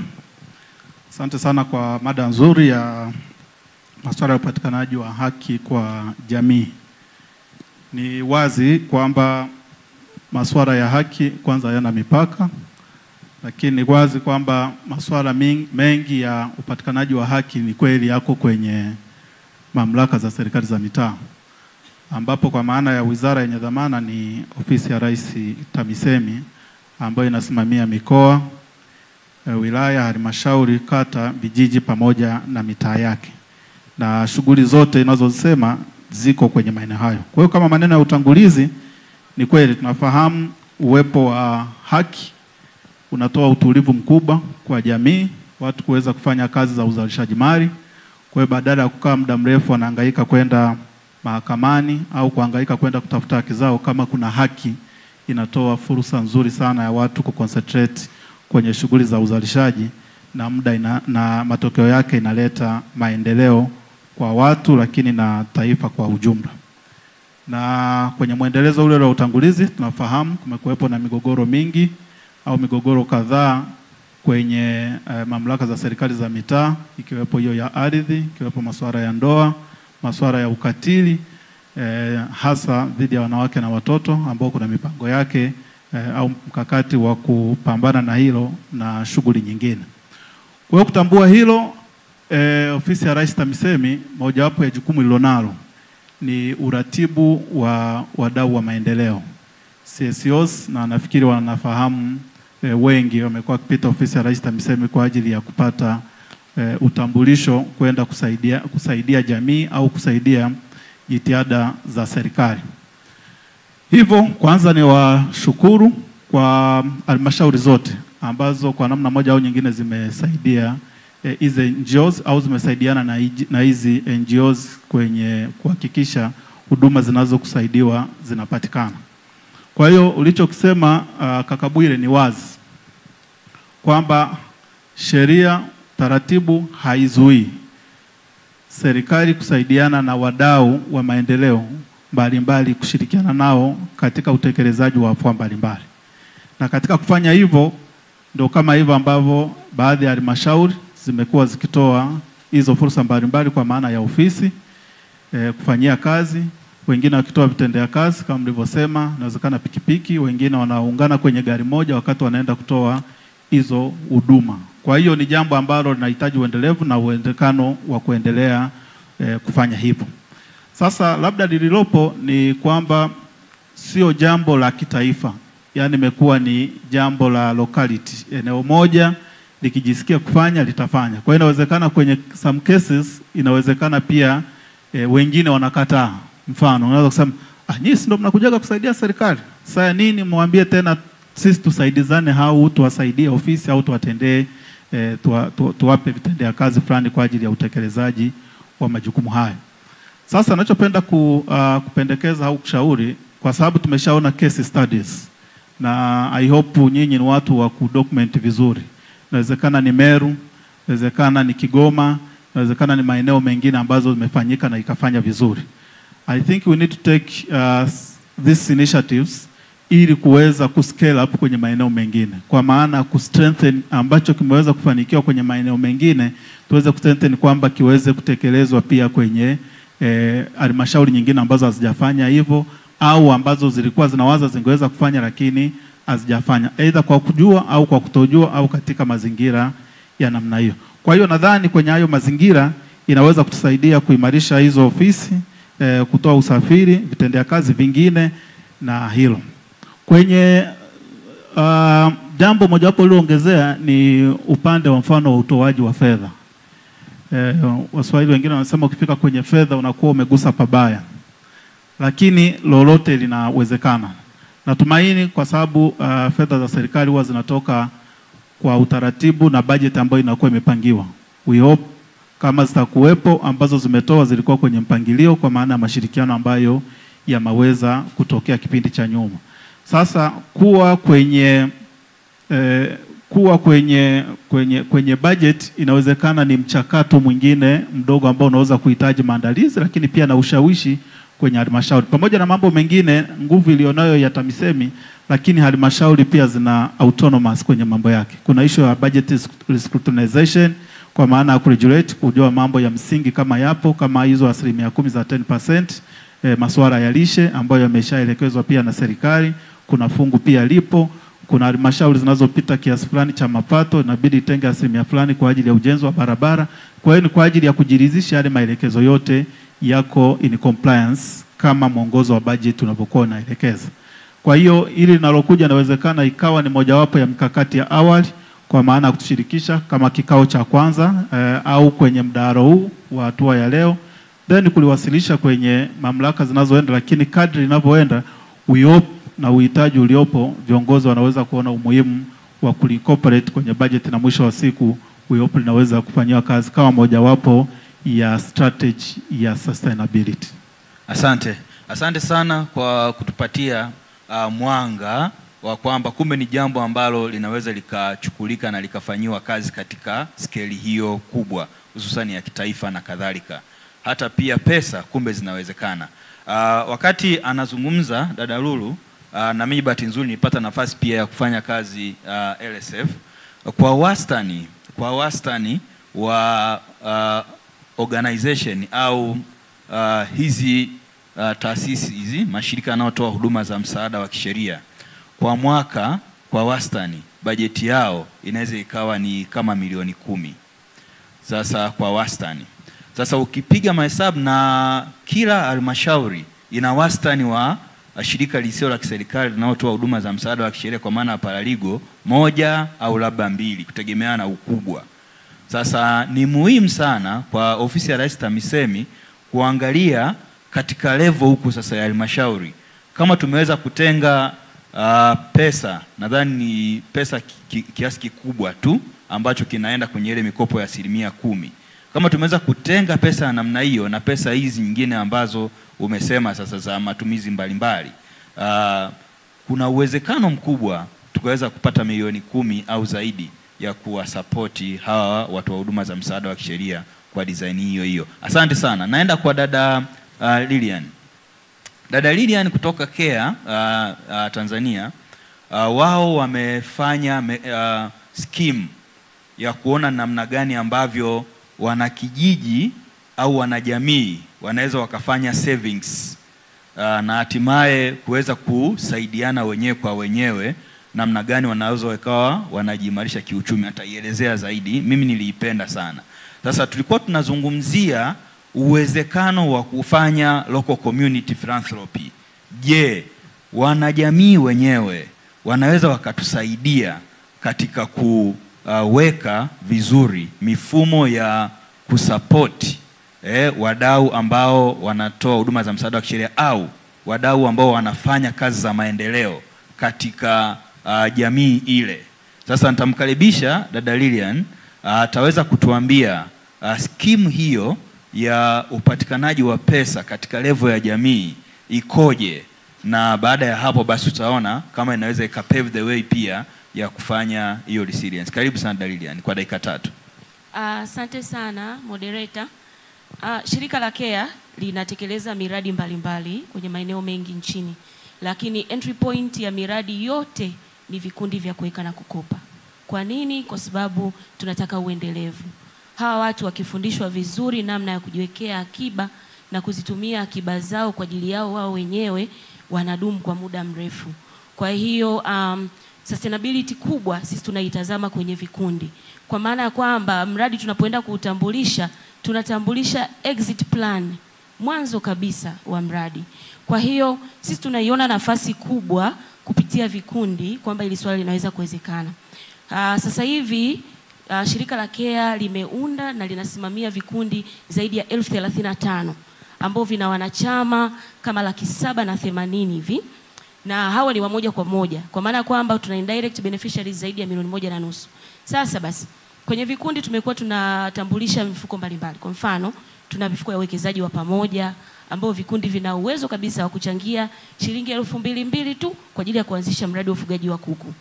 Asante sana kwa mada nzuri ya masuala ya upatikanaji wa haki kwa jamii. Ni wazi kwamba masuala ya haki kwanza yana mipaka, lakini ni wazi kwamba masuala mengi ya upatikanaji wa haki ni kweli yako kwenye mamlaka za serikali za mitaa, ambapo kwa maana ya wizara yenye dhamana ni ofisi ya Rais TAMISEMI ambayo inasimamia mikoa, wilaya, halmashauri, kata, vijiji pamoja na mitaa yake, na shughuli zote inazosema ziko kwenye maeneo hayo. Kwa hiyo kama maneno ya utangulizi, ni kweli tunafahamu uwepo wa haki unatoa utulivu mkubwa kwa jamii, watu kuweza kufanya kazi za uzalishaji mali. Kwa hiyo badala ya kukaa muda mrefu wanahangaika kwenda mahakamani au kuhangaika kwenda kutafuta haki zao, kama kuna haki inatoa fursa nzuri sana ya watu kuconcentrate kwenye shughuli za uzalishaji, na muda na matokeo yake inaleta maendeleo kwa watu lakini na taifa kwa ujumla. Na kwenye muendelezo ule wa utangulizi, tunafahamu kumekuwepo na migogoro mingi au migogoro kadhaa kwenye mamlaka za serikali za mitaa, ikiwepo hiyo ya ardhi, ikiwepo masuala ya ndoa, masuala ya ukatili hasa dhidi ya wanawake na watoto, ambao kuna mipango yake au mkakati wa kupambana na hilo na shughuli nyingine. Kwa hiyo kutambua hilo, ofisi ya Rais TAMISEMI mojawapo ya jukumu lilonalo ni uratibu wa wadau wa maendeleo CSOs, na nafikiri wanafahamu wengi wamekuwa kupita ofisi ya Rais TAMISEMI kwa ajili ya kupata utambulisho kwenda kusaidia jamii au kusaidia jitihada za serikali. Hivyo kwanza ni washukuru kwa halmashauri zote ambazo kwa namna moja au nyingine zimesaidia hizi NGOs au zimesaidiana na hizi NGOs kwenye kuhakikisha huduma zinazokusaidiwa zinapatikana. Kwa hiyo ulichokisema kaka Bwire ni wazi kwamba sheria, taratibu haizuii serikali kusaidiana na wadau wa maendeleo mbalimbali, kushirikiana nao katika utekelezaji wa afua mbalimbali. Na katika kufanya hivyo ndio kama hivyo ambavyo baadhi ya halmashauri zimekuwa zikitoa hizo fursa mbalimbali kwa maana ya ofisi kufanyia kazi, wengine wakitoa vitendea kazi kama mlivyosema, inawezekana pikipiki, wengine wanaungana kwenye gari moja wakati wanaenda kutoa hizo huduma. Kwa hiyo ni jambo ambalo linahitaji uendelevu na uwezekano wa kuendelea kufanya hivyo. Sasa labda lililopo ni kwamba sio jambo la kitaifa, yani imekuwa ni jambo la locality. Eneo moja likijisikia kufanya litafanya. Kwa hiyo inawezekana kwenye some cases inawezekana pia wengine wanakataa. Mfano unaweza kusema nyinyi ndio mnakujaga kusaidia serikali, sasa nini mwambie tena sisi tusaidizane au tuwasaidie ofisi au tuwatendee tuwape vitendea kazi fulani kwa ajili ya utekelezaji wa majukumu hayo. Sasa ninachopenda kupendekeza au kushauri, kwa sababu tumeshaona case studies na I hope nyinyi ni watu wa kudocument vizuri. Inawezekana ni Meru, inawezekana ni Kigoma, inawezekana ni maeneo mengine ambazo zimefanyika na ikafanya vizuri. I think we need to take these initiatives ili kuweza kuscale up kwenye maeneo mengine, kwa maana kustrengthen ambacho kimeweza kufanikiwa kwenye maeneo mengine tuweze kustrengthen kwamba kiweze kutekelezwa pia kwenye halmashauri nyingine ambazo hazijafanya hivyo au ambazo zilikuwa zinawaza zingeweza kufanya lakini hazijafanya, aidha kwa kujua au kwa kutojua au katika mazingira ya namna hiyo. Kwa hiyo nadhani kwenye hayo mazingira inaweza kutusaidia kuimarisha hizo ofisi, kutoa usafiri, vitendea kazi vingine na hilo. Kwenye jambo mojawapo liloongezea ni upande wa mfano wa utoaji wa fedha. Waswahili wengine wanasema ukifika kwenye fedha unakuwa umegusa pabaya, lakini lolote linawezekana. Natumaini kwa sababu fedha za serikali huwa zinatoka kwa utaratibu na budget ambayo inakuwa imepangiwa. We hope kama zitakuwepo ambazo zimetoa zilikuwa kwenye mpangilio, kwa maana ya mashirikiano ambayo yameweza kutokea kipindi cha nyuma. Sasa kuwa kwenye budget inawezekana ni mchakato mwingine mdogo ambao unaweza kuhitaji maandalizi, lakini pia na ushawishi kwenye halmashauri. Pamoja na mambo mengine, nguvu ilionayo ya TAMISEMI, lakini halmashauri pia zina autonomous kwenye mambo yake. Kuna issue ya budget scrutinization, kwa maana ya kuregulate, kujua mambo ya msingi kama yapo, kama hizo 10% za 10%, masuala ya lishe ambayo yameshaelekezwa pia na serikali. Kuna fungu pia lipo. Kuna halmashauri zinazopita kiasi fulani cha mapato, inabidi itenge 10% fulani kwa ajili ya ujenzi wa barabara. Kwa hiyo ni kwa ajili ya kujiridhisha yale maelekezo yote yako in compliance kama mwongozo wa budget unavyokuwa unaelekeza. Kwa hiyo ili linalokuja inawezekana ikawa ni mojawapo ya mikakati ya awali, kwa maana ya kutushirikisha kama kikao cha kwanza au kwenye mdahalo huu wa hatua ya leo, then kuliwasilisha kwenye mamlaka zinazoenda, lakini kadri linavyoenda we hope na uhitaji uliopo viongozi wanaweza kuona umuhimu wa kuliincorporate kwenye budget, na mwisho wa siku we hope linaweza kufanywa kazi kama mojawapo ya strategy ya sustainability. Asante sana kwa kutupatia mwanga wa kwamba kumbe ni jambo ambalo linaweza likachukulika na likafanyiwa kazi katika scale hiyo kubwa, hususan ya kitaifa na kadhalika. Hata pia pesa kumbe zinawezekana. Wakati anazungumza dada Lulu, na mimi bahati nzuri nilipata nafasi pia ya kufanya kazi LSF. Kwa wastani wa organization au hizi taasisi hizi, mashirika yanayotoa huduma za msaada wa kisheria, kwa mwaka kwa wastani bajeti yao inaweza ikawa ni kama milioni 10. Sasa kwa wastani. Sasa ukipiga mahesabu na kila halmashauri ina wastani wa shirika lisilo la kiserikali linalotoa huduma za msaada wa kisheria kwa maana paralegal 1 au labda 2 kutegemeana na ukubwa. Sasa ni muhimu sana kwa ofisi ya Rais TAMISEMI kuangalia katika level huku sasa ya halmashauri, kama tumeweza kutenga pesa, nadhani ni pesa kiasi kikubwa tu ambacho kinaenda kwenye ile mikopo ya 10%. Kama tumeweza kutenga pesa ya namna hiyo na pesa hizi nyingine ambazo umesema sasa za matumizi mbalimbali, kuna uwezekano mkubwa tukaweza kupata milioni 10 au zaidi ya kuwasapoti hawa watu wa huduma za msaada wa kisheria kwa design hiyo hiyo. Asante sana. Naenda kwa dada Lilian. Dada Lilian kutoka CARE Tanzania, wao wamefanya scheme ya kuona namna gani ambavyo wanakijiji au wanajamii wanaweza wakafanya savings na hatimaye kuweza kusaidiana wenyewe kwa wenyewe, namna gani wanaweza wakawa wanajiimarisha kiuchumi. Ataielezea zaidi, mimi niliipenda sana. Sasa tulikuwa tunazungumzia uwezekano wa kufanya local community philanthropy. Je, wanajamii wenyewe wanaweza wakatusaidia katika kuweka vizuri mifumo ya kusupport wadau ambao wanatoa huduma za msaada wa kisheria au wadau ambao wanafanya kazi za maendeleo katika jamii ile. Sasa nitamkaribisha dada Lilian, ataweza kutuambia scheme hiyo ya upatikanaji wa pesa katika level ya jamii ikoje, na baada ya hapo basi tutaona kama inaweza ikapave the way pia ya kufanya hiyo resilience. Karibu sana dada Lilian kwa dakika 3. Asante sana moderator. Shirika la CARE linatekeleza miradi mbalimbali kwenye maeneo mengi nchini, lakini entry point ya miradi yote ni vikundi vya kuweka na kukopa. Kwa nini? Kwa sababu tunataka uendelevu. Hawa watu wakifundishwa vizuri namna ya kujiwekea akiba na kuzitumia akiba zao kwa ajili yao wao wenyewe, wanadumu kwa muda mrefu. Kwa hiyo sustainability kubwa sisi tunaitazama kwenye vikundi, kwa maana ya kwamba mradi tunapoenda kuutambulisha, tunatambulisha exit plan mwanzo kabisa wa mradi. Kwa hiyo sisi tunaiona nafasi kubwa kupitia vikundi kwamba ili swali linaweza kuwezekana. Sasa hivi shirika la CARE limeunda na linasimamia vikundi zaidi ya 1035 ambao vina wanachama kama 780,000 hivi, na hao ni wamoja kwa moja, kwa maana kwamba tuna indirect beneficiaries zaidi ya 1.5 milioni. Sasa basi kwenye vikundi tumekuwa tunatambulisha mifuko mbalimbali. Kwa mfano, tuna mifuko ya uwekezaji wa pamoja ambao vikundi vina uwezo kabisa wa kuchangia shilingi 2,200 tu kwa ajili ya kuanzisha mradi wa ufugaji wa kuku.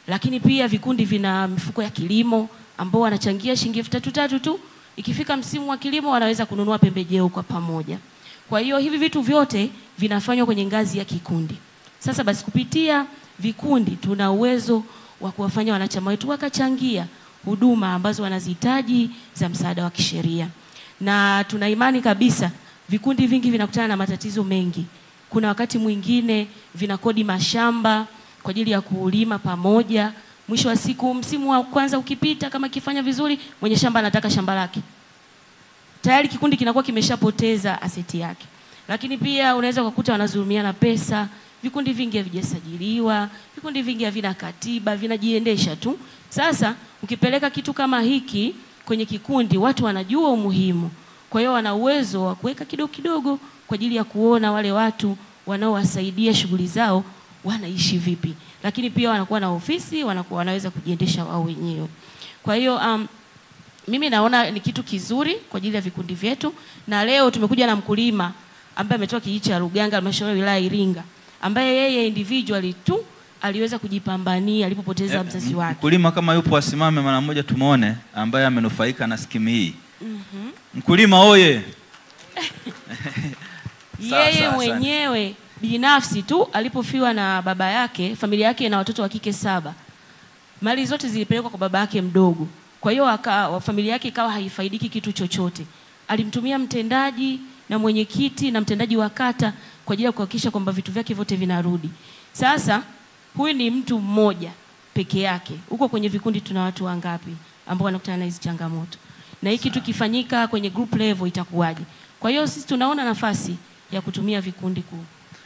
Lakini pia vikundi vina mifuko ya kilimo ambao wanachangia shilingi 3,000 tu. Ikifika msimu wa kilimo wanaweza kununua pembejeo kwa pamoja. Kwa hiyo hivi vitu vyote vinafanywa kwenye ngazi ya kikundi. Sasa basi kupitia vikundi tuna uwezo wa kuwafanya wanachama wetu wakachangia huduma ambazo wanazihitaji za msaada wa kisheria. Na tuna imani kabisa vikundi vingi vinakutana na matatizo mengi. Kuna wakati mwingine vinakodi mashamba kwa ajili ya kulima pamoja. Mwisho wa siku msimu wa kwanza ukipita, kama kifanya vizuri, mwenye shamba anataka shamba lake. Tayari kikundi kinakuwa kimeshapoteza aseti yake. Lakini pia unaweza kukuta wanazulumiana pesa, vikundi vingi havijasajiliwa, vikundi vingi havina katiba, vinajiendesha tu. Sasa ukipeleka kitu kama hiki kwenye kikundi, watu wanajua umuhimu. Kwa hiyo wana uwezo wa kuweka kidogo kidogo kwa ajili ya kuona wale watu wanaowasaidia shughuli zao wanaishi vipi. Lakini pia wanakuwa na ofisi, wanaweza kujiendesha wao wenyewe. Kwa hiyo mimi naona ni kitu kizuri kwa ajili ya vikundi vyetu, na leo tumekuja na mkulima ambaye ametoka kijiji cha Ruganga, halmashauri ya wilaya Iringa, ambaye yeye individually tu aliweza kujipambania alipopoteza mzazi wake. Mkulima kama yupo asimame mara moja tumuone ambaye amenufaika na skimu hii. Mkulima oye. Yeye mwenyewe binafsi tu alipofiwa na baba yake, familia yake na watoto wa kike 7. Mali zote zilipelekwa kwa baba yake mdogo. Kwa hiyo familia yake ikawa haifaidiki kitu chochote. Alimtumia mtendaji na mwenyekiti na mtendaji wa kata kwa ajili ya kuhakikisha kwamba vitu vyake vyote vinarudi. Sasa huyu ni mtu mmoja peke yake. Huko kwenye vikundi tuna watu wangapi ambao wanakutana na hizo changamoto? Na hiki kitu kifanyika kwenye group level itakuwaje? Kwa hiyo sisi tunaona nafasi ya kutumia vikundi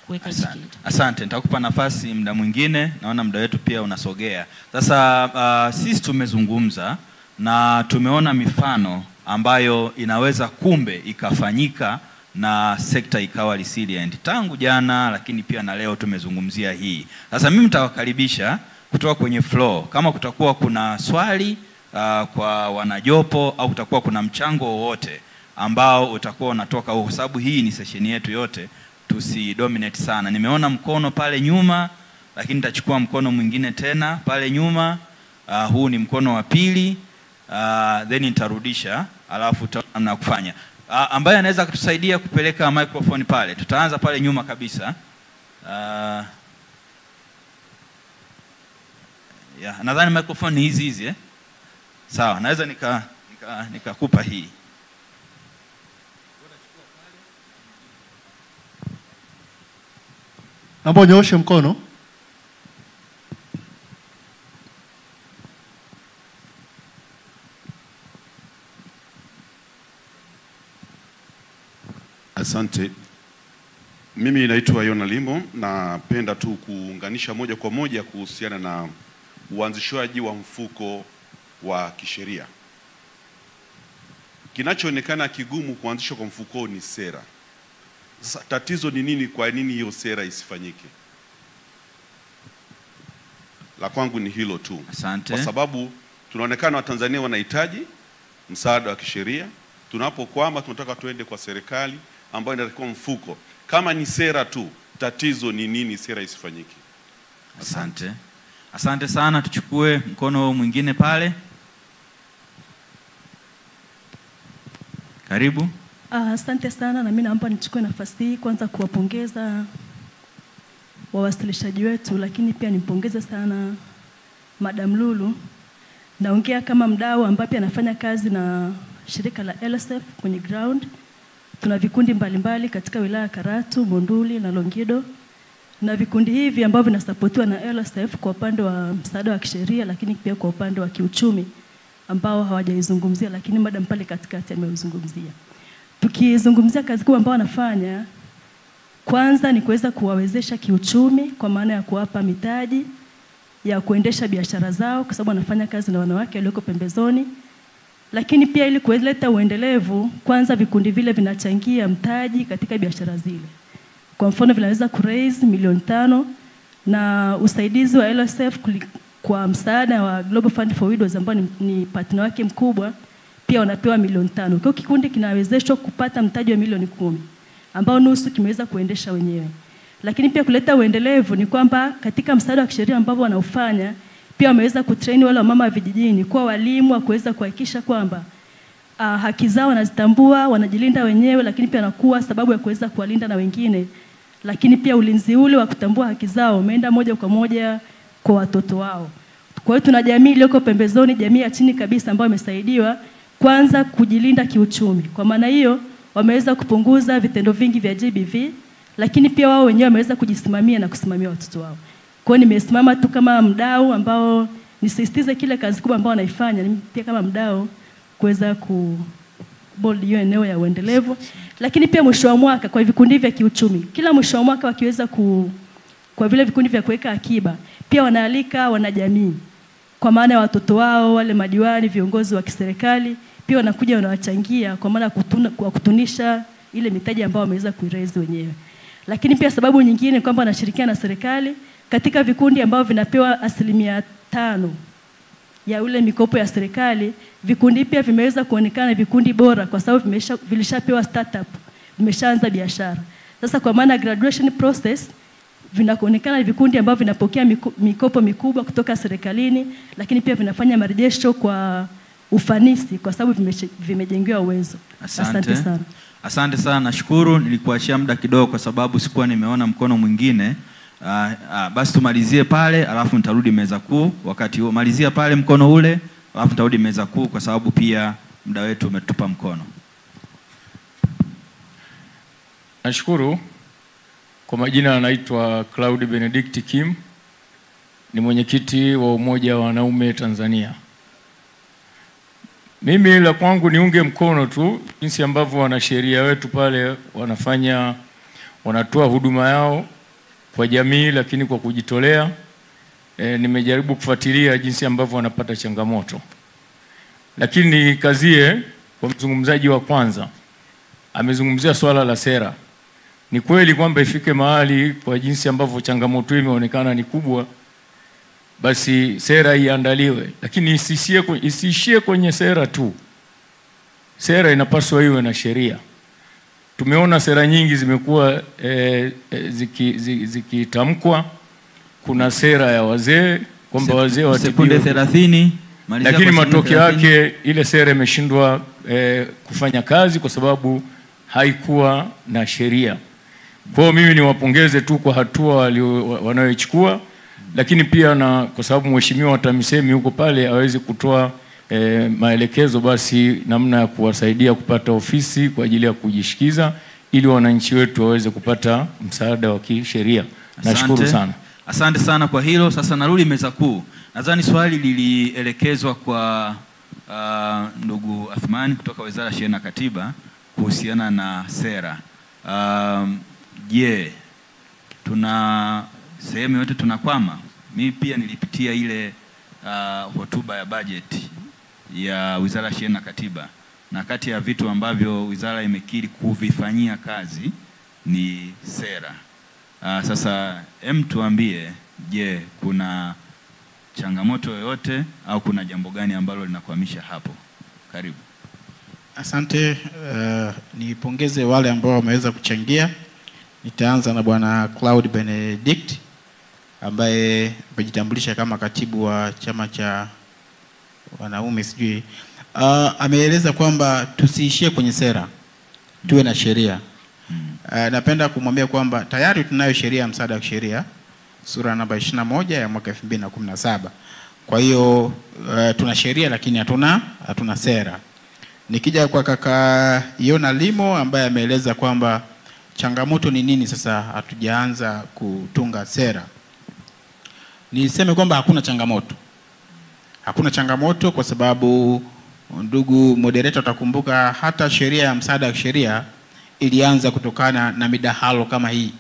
kuweka hizo kitu. Asante, nitakupa nafasi muda mwingine, naona muda wetu pia unasogea. Sasa sisi tumezungumza na tumeona mifano ambayo inaweza kumbe ikafanyika na sekta ikawa resilient tangu jana, lakini pia na leo tumezungumzia hii. Sasa mimi nitawakaribisha kutoka kwenye floor, kama kutakuwa kuna swali kwa wanajopo au kutakuwa kuna mchango wowote ambao utakuwa unatoka huko, kwa sababu hii ni session yetu yote, tusidominate sana. Nimeona mkono pale nyuma, lakini nitachukua mkono mwingine tena pale nyuma. Huu ni mkono wa pili, then nitarudisha, alafu tutaona kufanya. Ambaye anaweza kutusaidia kupeleka microphone pale, tutaanza pale nyuma kabisa. Nadhani microphone ni hizi sawa, naweza nikakupa hii. Naomba unyooshe mkono. Asante. Mimi naitwa Yona Limo, napenda tu kuunganisha moja kwa moja kuhusiana na uanzishwaji wa mfuko wa kisheria. Kinachoonekana kigumu kuanzishwa kwa mfuko ni sera. Sasa tatizo ni nini? Kwa nini hiyo sera isifanyike? La kwangu ni hilo tu. Asante. Kwa sababu tunaonekana Watanzania wanahitaji msaada wa kisheria. Tunapokwama tunataka tuende kwa serikali ambayo inatakiwa mfuko. Kama ni sera tu, tatizo ni nini sera isifanyike? Asante. Asante sana. Tuchukue mkono mwingine pale. Karibu. Asante sana, na mimi naomba nichukue nafasi hii kwanza kuwapongeza wawasilishaji wetu, lakini pia nimpongeze sana Madam Lulu. Naongea kama mdau ambaye anafanya kazi na shirika la LSF kwenye ground. Tuna vikundi mbalimbali katika wilaya ya Karatu, Monduli na Longido. Na vikundi hivi ambavyo vinasapotiwa na LSF kwa upande wa msaada wa kisheria, lakini pia kwa upande wa kiuchumi ambao hawajaizungumzia, lakini Madam pale katikati ameuzungumzia. Tukizungumzia kazi kubwa ambao wanafanya, kwanza ni kuweza kuwawezesha kiuchumi kwa maana ya kuwapa mitaji ya kuendesha biashara zao, kwa sababu wanafanya kazi na wanawake walioko pembezoni. Lakini pia ili kuleta uendelevu, kwanza vikundi vile vinachangia mtaji katika biashara zile. Kwa mfano vinaweza kuraise milioni 5, na usaidizi wa LSF kwa msaada wa Global Fund for Widows ambao ni partner wake mkubwa, pia wanapewa milioni 5. Kwa kikundi kinawezeshwa kupata mtaji wa milioni 10 ambao nusu kimeweza kuendesha wenyewe. Lakini pia kuleta uendelevu ni kwamba katika msaada wa kisheria ambao wanaufanya, pia wameweza kutrain wale wamama wa vijijini kwa walimu wa kuweza kuhakikisha kwamba haki zao wanazitambua, wanajilinda wenyewe, lakini pia wanakuwa sababu ya kuweza kuwalinda na wengine. Lakini pia ulinzi ule wa kutambua haki zao umeenda moja kwa moja kwa watoto wao. Kwa hiyo tuna jamii iliyoko pembezoni, jamii ya chini kabisa ambayo imesaidiwa kwanza kujilinda kiuchumi. Kwa maana hiyo wameweza kupunguza vitendo vingi vya GBV, lakini pia wao wenyewe wameweza kujisimamia na kusimamia watoto wao. Kwa hiyo nimesimama tu kama mdau ambao nisisitize kile kazi kubwa ambao wanaifanya, pia kama mdau kuweza kubold hiyo eneo ya uendelevu. Lakini pia mwisho wa mwaka kwa vikundi vya kiuchumi, kila mwisho wa mwaka wakiweza kwa vile vikundi vya kuweka akiba, pia wanaalika wanajamii kwa maana ya watoto wao, wale madiwani, viongozi wa kiserikali, pia wanakuja wanawachangia kwa maana ya kutunisha ile mitaji ambayo wameweza kuiraise wenyewe. Lakini pia sababu nyingine kwamba wanashirikiana na serikali katika vikundi ambao vinapewa 5% ya ule mikopo ya serikali. Vikundi pia vimeweza kuonekana vikundi bora kwa sababu vilishapewa startup, vimeshaanza biashara. Sasa kwa maana graduation process vinaonekana vikundi ambao vinapokea mikopo mikubwa kutoka serikalini, lakini pia vinafanya marejesho kwa ufanisi kwa sababu vimejengewa uwezo. Asante sana. Asante sana, nashukuru. Nilikuachia muda kidogo kwa sababu sikuwa nimeona mkono mwingine. Basi tumalizie pale alafu nitarudi meza kuu. Wakati huo malizia pale mkono ule alafu nitarudi meza kuu kwa sababu pia muda wetu umetupa mkono. Nashukuru. Kwa majina anaitwa Claude Benedict Kim, ni mwenyekiti wa Umoja wa Wanaume Tanzania. Mimi la kwangu niunge mkono tu jinsi ambavyo wanasheria wetu pale wanatoa huduma yao kwa jamii, lakini kwa kujitolea. Nimejaribu kufuatilia jinsi ambavyo wanapata changamoto. Lakini kazie kwa mzungumzaji wa kwanza amezungumzia swala la sera. Ni kweli kwamba ifike mahali kwa jinsi ambavyo changamoto hii imeonekana ni kubwa, basi sera iandaliwe, lakini isiishie kwenye sera tu. Sera inapaswa iwe na sheria. Tumeona sera nyingi zimekuwa zikitamkwa. Kuna sera ya wazee kwamba wazee sekunde 30, lakini matokeo yake ile sera imeshindwa kufanya kazi kwa sababu haikuwa na sheria. Kwa hiyo mimi niwapongeze tu kwa hatua wanayoichukua, lakini pia na kwa sababu mheshimiwa TAMISEMI yuko pale aweze kutoa maelekezo basi namna ya kuwasaidia kupata ofisi kwa ajili ya kujishikiza ili wananchi wetu waweze kupata msaada wa kisheria. Nashukuru sana. Asante sana kwa hilo. Sasa narudi meza kuu. Nadhani swali lilielekezwa kwa ndugu Athmani kutoka Wizara ya Sheria na Katiba kuhusiana na sera. Je, tuna sehemu yote tunakwama? Mimi pia nilipitia ile hotuba ya bajeti ya Wizara ya Sheria na Katiba, na kati ya vitu ambavyo wizara imekiri kuvifanyia kazi ni sera. Sasa tuambie, je, kuna changamoto yoyote au kuna jambo gani ambalo linakwamisha hapo? Karibu. Asante. Nipongeze wale ambao wameweza kuchangia. Nitaanza na Bwana Cloud Benedict ambaye amejitambulisha kama katibu wa chama cha wanaume sijui. Ameeleza kwamba tusiishie kwenye sera, tuwe na sheria. Napenda kumwambia kwamba tayari tunayo sheria ya msaada wa kisheria sura namba 21 ya mwaka 2017. Kwa hiyo tuna sheria lakini hatuna sera. Nikija kwa kaka Yona Limo ambaye ameeleza kwamba changamoto ni nini sasa hatujaanza kutunga sera. Niseme kwamba hakuna changamoto. Hakuna changamoto kwa sababu ndugu moderator utakumbuka hata sheria ya msaada wa kisheria ilianza kutokana na midahalo kama hii.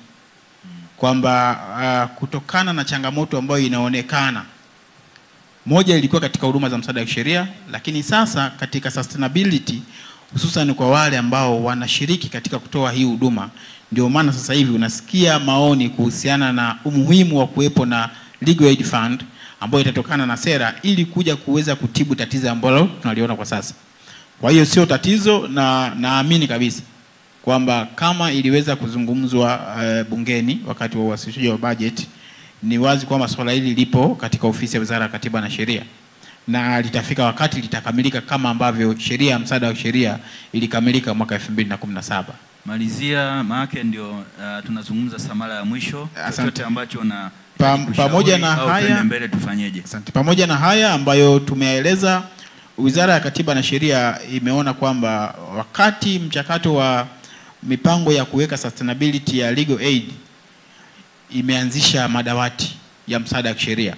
Kwamba kutokana na changamoto ambayo inaonekana. Moja ilikuwa katika huduma za msaada wa kisheria, lakini sasa katika sustainability hususan kwa wale ambao wanashiriki katika kutoa hii huduma. Ndio maana sasa hivi unasikia maoni kuhusiana na umuhimu wa kuwepo na Legal Aid Fund ambayo itatokana na sera ili kuja kuweza kutibu tatizo ambalo tunaliona kwa sasa. Kwa hiyo sio tatizo, na naamini kabisa kwamba kama iliweza kuzungumzwa bungeni wakati wa uwasilishaji wa budget, ni wazi kwamba swala hili lipo katika ofisi ya Wizara ya Katiba na Sheria na litafika wakati litakamilika kama ambavyo sheria ya msaada wa sheria ilikamilika mwaka 2017. Malizia maana ndio tunazungumza samala ya mwisho. Chochote ambacho na pamoja na haya mbele tufanyeje? Asante. Pamoja na haya ambayo tumeeleza, Wizara ya Katiba na Sheria imeona kwamba wakati mchakato wa mipango ya kuweka sustainability ya legal aid imeanzisha madawati ya msaada wa kisheria.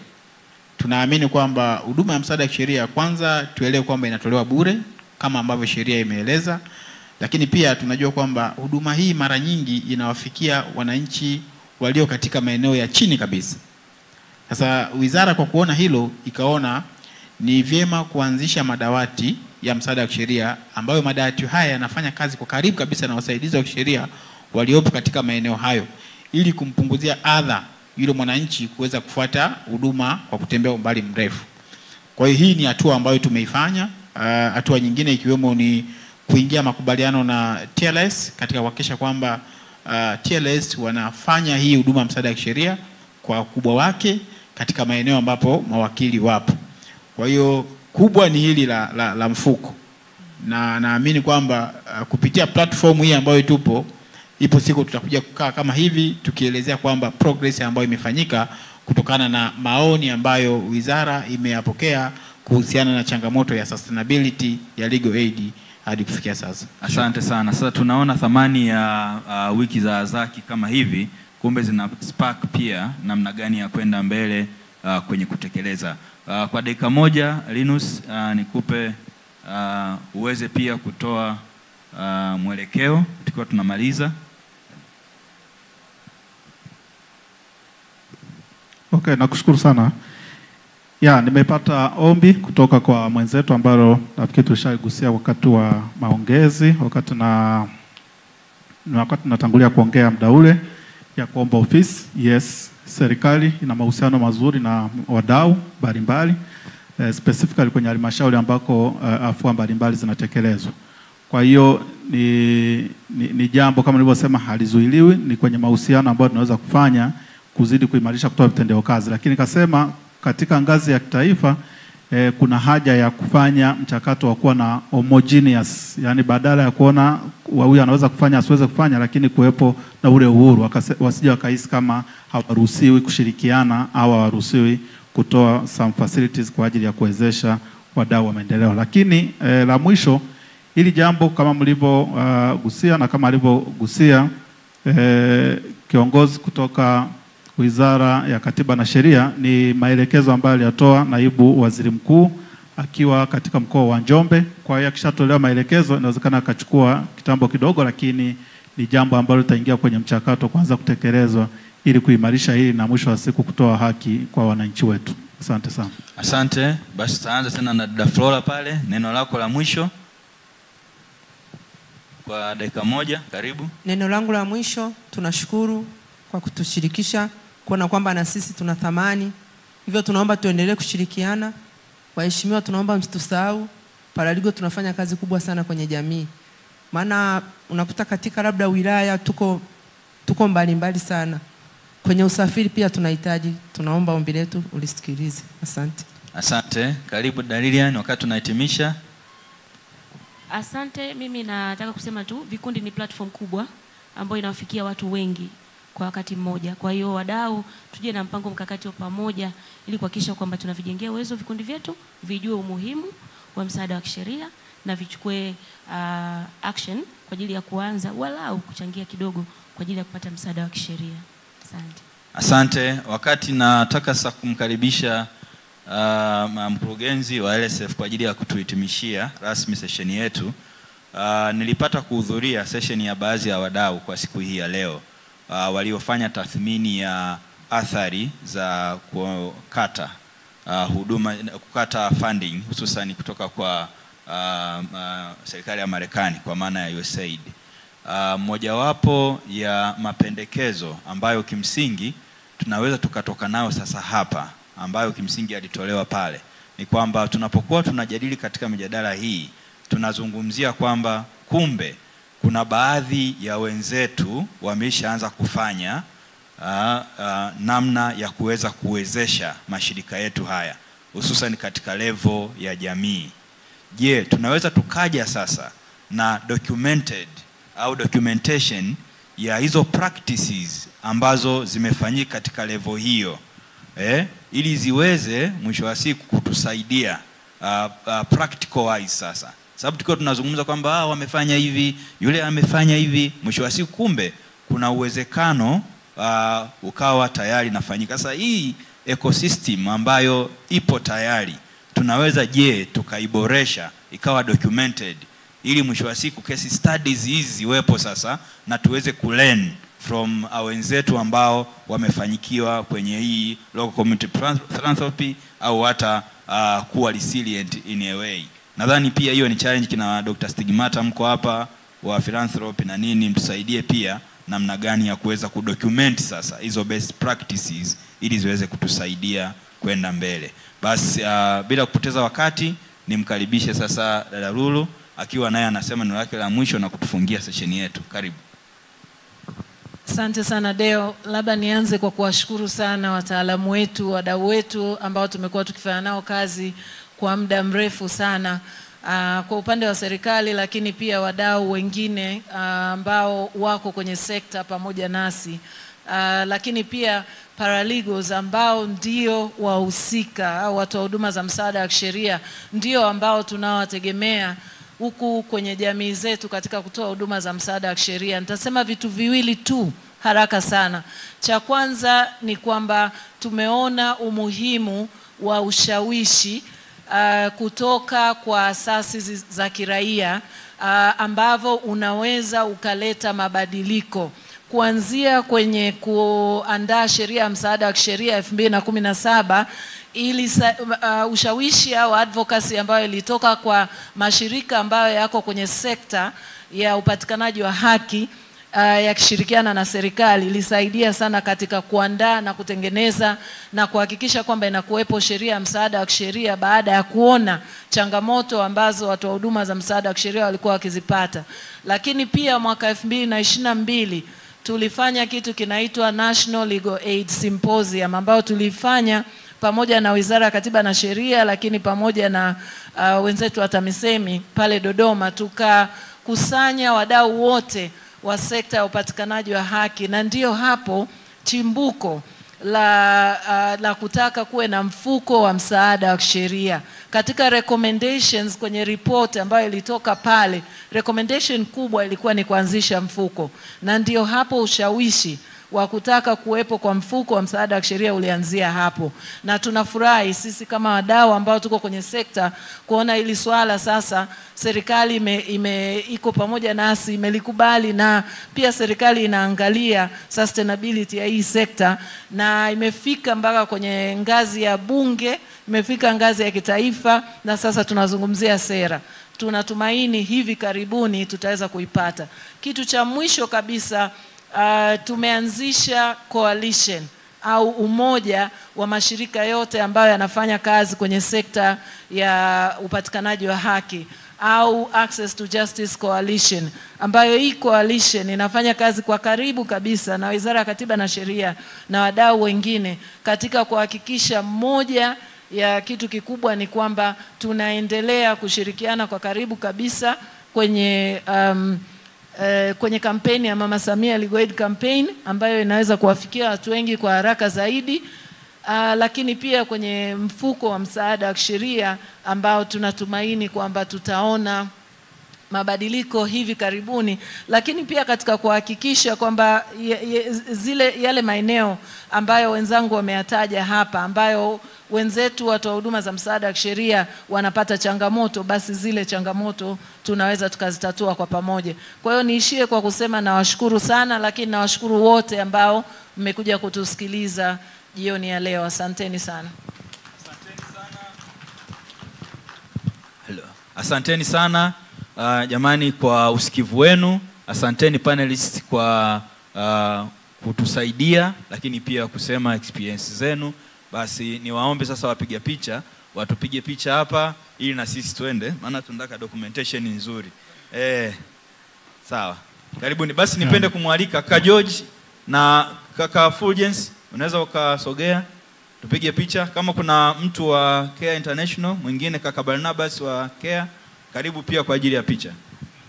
Tunaamini kwamba huduma ya msaada wa kisheria kwanza tuelewe kwamba inatolewa bure kama ambavyo sheria imeeleza, lakini pia tunajua kwamba huduma hii mara nyingi inawafikia wananchi walio katika maeneo ya chini kabisa. Sasa wizara kwa kuona hilo ikaona ni vyema kuanzisha madawati ya msaada wa kisheria ambayo madawati haya yanafanya kazi kwa karibu kabisa na wasaidizi wa kisheria waliopo katika maeneo hayo ili kumpunguzia adha yule mwananchi kuweza kufuata huduma kwa kutembea umbali mrefu. Kwa hiyo hii ni hatua ambayo tumeifanya. Hatua nyingine ikiwemo ni kuingia makubaliano na TLS katika kuhakikisha kwamba TLS wanafanya hii huduma msaada wa kisheria kwa ukubwa wake katika maeneo ambapo mawakili wapo. Kwa hiyo kubwa ni hili la mfuko, na naamini kwamba kupitia platform hii ambayo ipo siku tutakuja kukaa kama hivi tukielezea kwamba progress ambayo imefanyika kutokana na maoni ambayo wizara imeyapokea kuhusiana na changamoto ya sustainability ya legal aid hadi kufikia sasa. Asante sana. Sasa tunaona thamani ya wiki za Azaki kama hivi, kumbe zina spark pia namna gani ya kwenda mbele kwenye kutekeleza. Kwa dakika moja Linus, nikupe uweze pia kutoa mwelekeo tukiwa tunamaliza. Okay, nakushukuru sana. Nimepata ombi kutoka kwa mwenzetu ambalo nafikiri tulishagusia wakati wa maongezi, wakati na wakati tunatangulia kuongea muda ule ya kuomba ofisi. Yes, serikali ina mahusiano mazuri na wadau mbalimbali, specifically kwenye halmashauri ambako afua mbalimbali zinatekelezwa. Kwa hiyo ni jambo kama nilivyosema halizuiliwi, ni kwenye mahusiano ambayo tunaweza kufanya kuzidi kuimarisha kutoa vitendeo kazi. Lakini kasema katika ngazi ya kitaifa kuna haja ya kufanya mchakato wa kuwa na homogeneous, yani badala ya kuona huyu anaweza kufanya asiweze kufanya, lakini kuwepo na ule uhuru, wasije wakahisi kama hawaruhusiwi kushirikiana au hawaruhusiwi kutoa some facilities kwa ajili ya kuwezesha wadau wa maendeleo. Lakini la mwisho, hili jambo kama mlivyogusia na kama alivyogusia kiongozi kutoka Wizara ya Katiba na Sheria, ni maelekezo ambayo aliyatoa Naibu Waziri Mkuu akiwa katika mkoa wa Njombe. Kwa hiyo akishatolewa maelekezo inawezekana akachukua kitambo kidogo, lakini ni jambo ambalo litaingia kwenye mchakato kuanza kutekelezwa ili kuimarisha hili na mwisho wa siku kutoa haki kwa wananchi wetu. Asante sana. Asante. Basi tutaanza tena na dada Flora pale, neno lako la mwisho kwa dakika moja, karibu. Neno langu la mwisho, tunashukuru kwa kutushirikisha, kuona kwamba na sisi tuna thamani. Hivyo tunaomba tuendelee kushirikiana. Waheshimiwa, tunaomba msitusahau. Paralegal tunafanya kazi kubwa sana kwenye jamii. Maana unakuta katika labda wilaya tuko mbali sana. Kwenye usafiri pia tunahitaji. Tunaomba ombi letu ulisikilize. Asante. Asante. Karibu Dalilian wakati tunahitimisha. Asante. Mimi nataka kusema tu vikundi ni platform kubwa ambayo inawafikia watu wengi kwa wakati mmoja. Kwa hiyo wadau tuje na mpango mkakati wa pamoja ili kuhakikisha kwamba tunavijengea uwezo vikundi vyetu, vijue umuhimu wa msaada wa kisheria na vichukue action kwa ajili ya kuanza walau kuchangia kidogo kwa ajili ya kupata msaada wa kisheria. Asante. Asante. Wakati nataka sasa kumkaribisha mkurugenzi wa LSF kwa ajili ya kutuhitimishia rasmi session yetu, nilipata kuhudhuria session ya baadhi ya wadau kwa siku hii ya leo, waliofanya tathmini ya athari za kukata kukata funding hususan kutoka kwa serikali ya Marekani kwa maana ya USAID. Mojawapo ya mapendekezo ambayo kimsingi tunaweza tukatoka nao sasa hapa, ambayo kimsingi alitolewa pale, ni kwamba tunapokuwa tunajadili katika mijadala hii, tunazungumzia kwamba kumbe kuna baadhi ya wenzetu wameshaanza kufanya namna ya kuweza kuwezesha mashirika yetu haya hususan katika level ya jamii. Je, tunaweza tukaja sasa na documentation ya hizo practices ambazo zimefanyika katika level hiyo, ili ziweze mwisho wa siku kutusaidia practical wise sasa. Sababu tukiwa tunazungumza kwamba wamefanya hivi, yule amefanya hivi, mwisho wa siku kumbe kuna uwezekano ukawa tayari nafanyika. Sasa hii ecosystem ambayo ipo tayari, tunaweza tukaiboresha ikawa documented ili mwisho wa siku case studies hizi ziwepo sasa na tuweze kulearn from wenzetu ambao wamefanyikiwa kwenye hii local community philanthropy au hata kuwa resilient in a way. Nadhani pia hiyo ni challenge. Kina Dr. Stigmata mko hapa wa philanthropy na nini, mtusaidie pia namna gani ya kuweza kudocument sasa hizo best practices ili ziweze kutusaidia kwenda mbele. Basi bila kupoteza wakati nimkaribishe sasa dada Lulu akiwa naye anasema neno lake la mwisho na kutufungia session yetu. Karibu. Asante sana Deo. Labda nianze kwa kuwashukuru sana wataalamu wetu, wadau wetu ambao tumekuwa tukifanya nao kazi kwa muda mrefu sana, kwa upande wa serikali, lakini pia wadau wengine ambao wako kwenye sekta pamoja nasi, lakini pia paralegals ambao ndio wahusika au watu wa huduma za msaada wa kisheria ndio ambao tunawategemea huku kwenye jamii zetu katika kutoa huduma za msaada wa kisheria. Nitasema vitu viwili tu haraka sana. Cha kwanza ni kwamba tumeona umuhimu wa ushawishi kutoka kwa asasi za kiraia ambavyo unaweza ukaleta mabadiliko kuanzia kwenye kuandaa sheria ya msaada wa kisheria 2017 ili ushawishi au advocacy ambayo ilitoka kwa mashirika ambayo yako kwenye sekta ya upatikanaji wa haki yakishirikiana na serikali ilisaidia sana katika kuandaa na kutengeneza na kuhakikisha kwamba inakuwepo sheria ya msaada wa kisheria baada ya kuona changamoto ambazo watu wa huduma za msaada wa kisheria walikuwa wakizipata. Lakini pia mwaka 2022 tulifanya kitu kinaitwa National Legal Aid Symposium ambao tulifanya pamoja na Wizara ya Katiba na Sheria, lakini pamoja na wenzetu wa TAMISEMI pale Dodoma. Tukakusanya wadau wote wa sekta ya upatikanaji wa haki, na ndio hapo chimbuko la kutaka kuwe na mfuko wa msaada wa kisheria. Katika recommendations kwenye report ambayo ilitoka pale, recommendation kubwa ilikuwa ni kuanzisha mfuko, na ndio hapo ushawishi wa kutaka kuwepo kwa mfuko wa msaada wa kisheria ulianzia hapo. Na tunafurahi sisi kama wadau ambao tuko kwenye sekta kuona hili swala sasa serikali iko pamoja nasi, imelikubali, na pia serikali inaangalia sustainability ya hii sekta, na imefika mpaka kwenye ngazi ya bunge, imefika ngazi ya kitaifa, na sasa tunazungumzia sera. Tunatumaini hivi karibuni tutaweza kuipata. Kitu cha mwisho kabisa, tumeanzisha coalition au umoja wa mashirika yote ambayo yanafanya kazi kwenye sekta ya upatikanaji wa haki, au Access to Justice Coalition, ambayo hii coalition inafanya kazi kwa karibu kabisa na Wizara ya Katiba na Sheria na wadau wengine katika kuhakikisha moja ya kitu kikubwa ni kwamba tunaendelea kushirikiana kwa karibu kabisa kwenye kampeni ya Mama Samia Legal Aid Campaign ambayo inaweza kuwafikia watu wengi kwa haraka zaidi, lakini pia kwenye mfuko wa msaada wa kisheria ambao tunatumaini kwamba tutaona mabadiliko hivi karibuni, lakini pia katika kuhakikisha kwamba yale maeneo ambayo wenzangu wameyataja hapa, ambayo wenzetu watu wa huduma za msaada wa kisheria wanapata changamoto, basi zile changamoto tunaweza tukazitatua kwa pamoja. Kwa hiyo niishie kwa kusema nawashukuru sana, lakini nawashukuru wote ambao mmekuja kutusikiliza jioni ya leo. Asanteni sana. Asanteni sana jamani kwa usikivu wenu. Asanteni panelists kwa kutusaidia, lakini pia kusema experience zenu. Basi niwaombe sasa wapiga picha watupige picha hapa ili na sisi tuende, maana tunataka documentation nzuri. Sawa. Karibuni. Basi nipende kumwalika kaka George na kaka Fulgence, unaweza ukasogea tupige picha. Kama kuna mtu wa Care International mwingine, kaka Barnabas wa Care, karibu pia kwa ajili ya picha.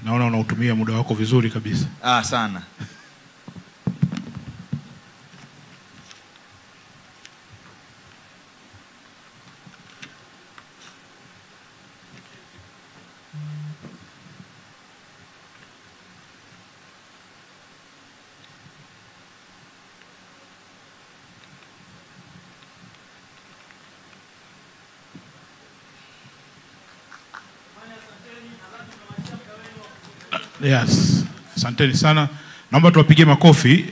Naona unautumia muda wako vizuri kabisa. Sana. Yes. Asanteni sana. Naomba tuwapigie makofi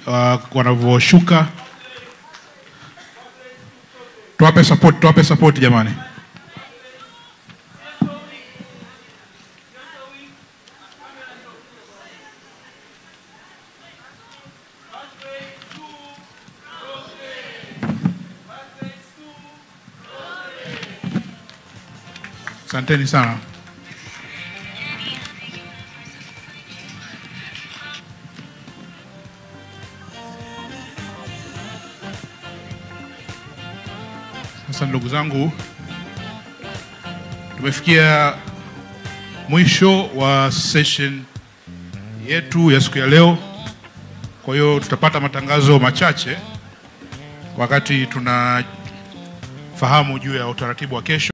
wanavyoshuka. Tuwape support jamani. Asanteni sana. Sasa ndugu zangu, tumefikia mwisho wa session yetu ya siku ya leo. Kwa hiyo tutapata matangazo machache wakati tunafahamu juu ya utaratibu wa kesho.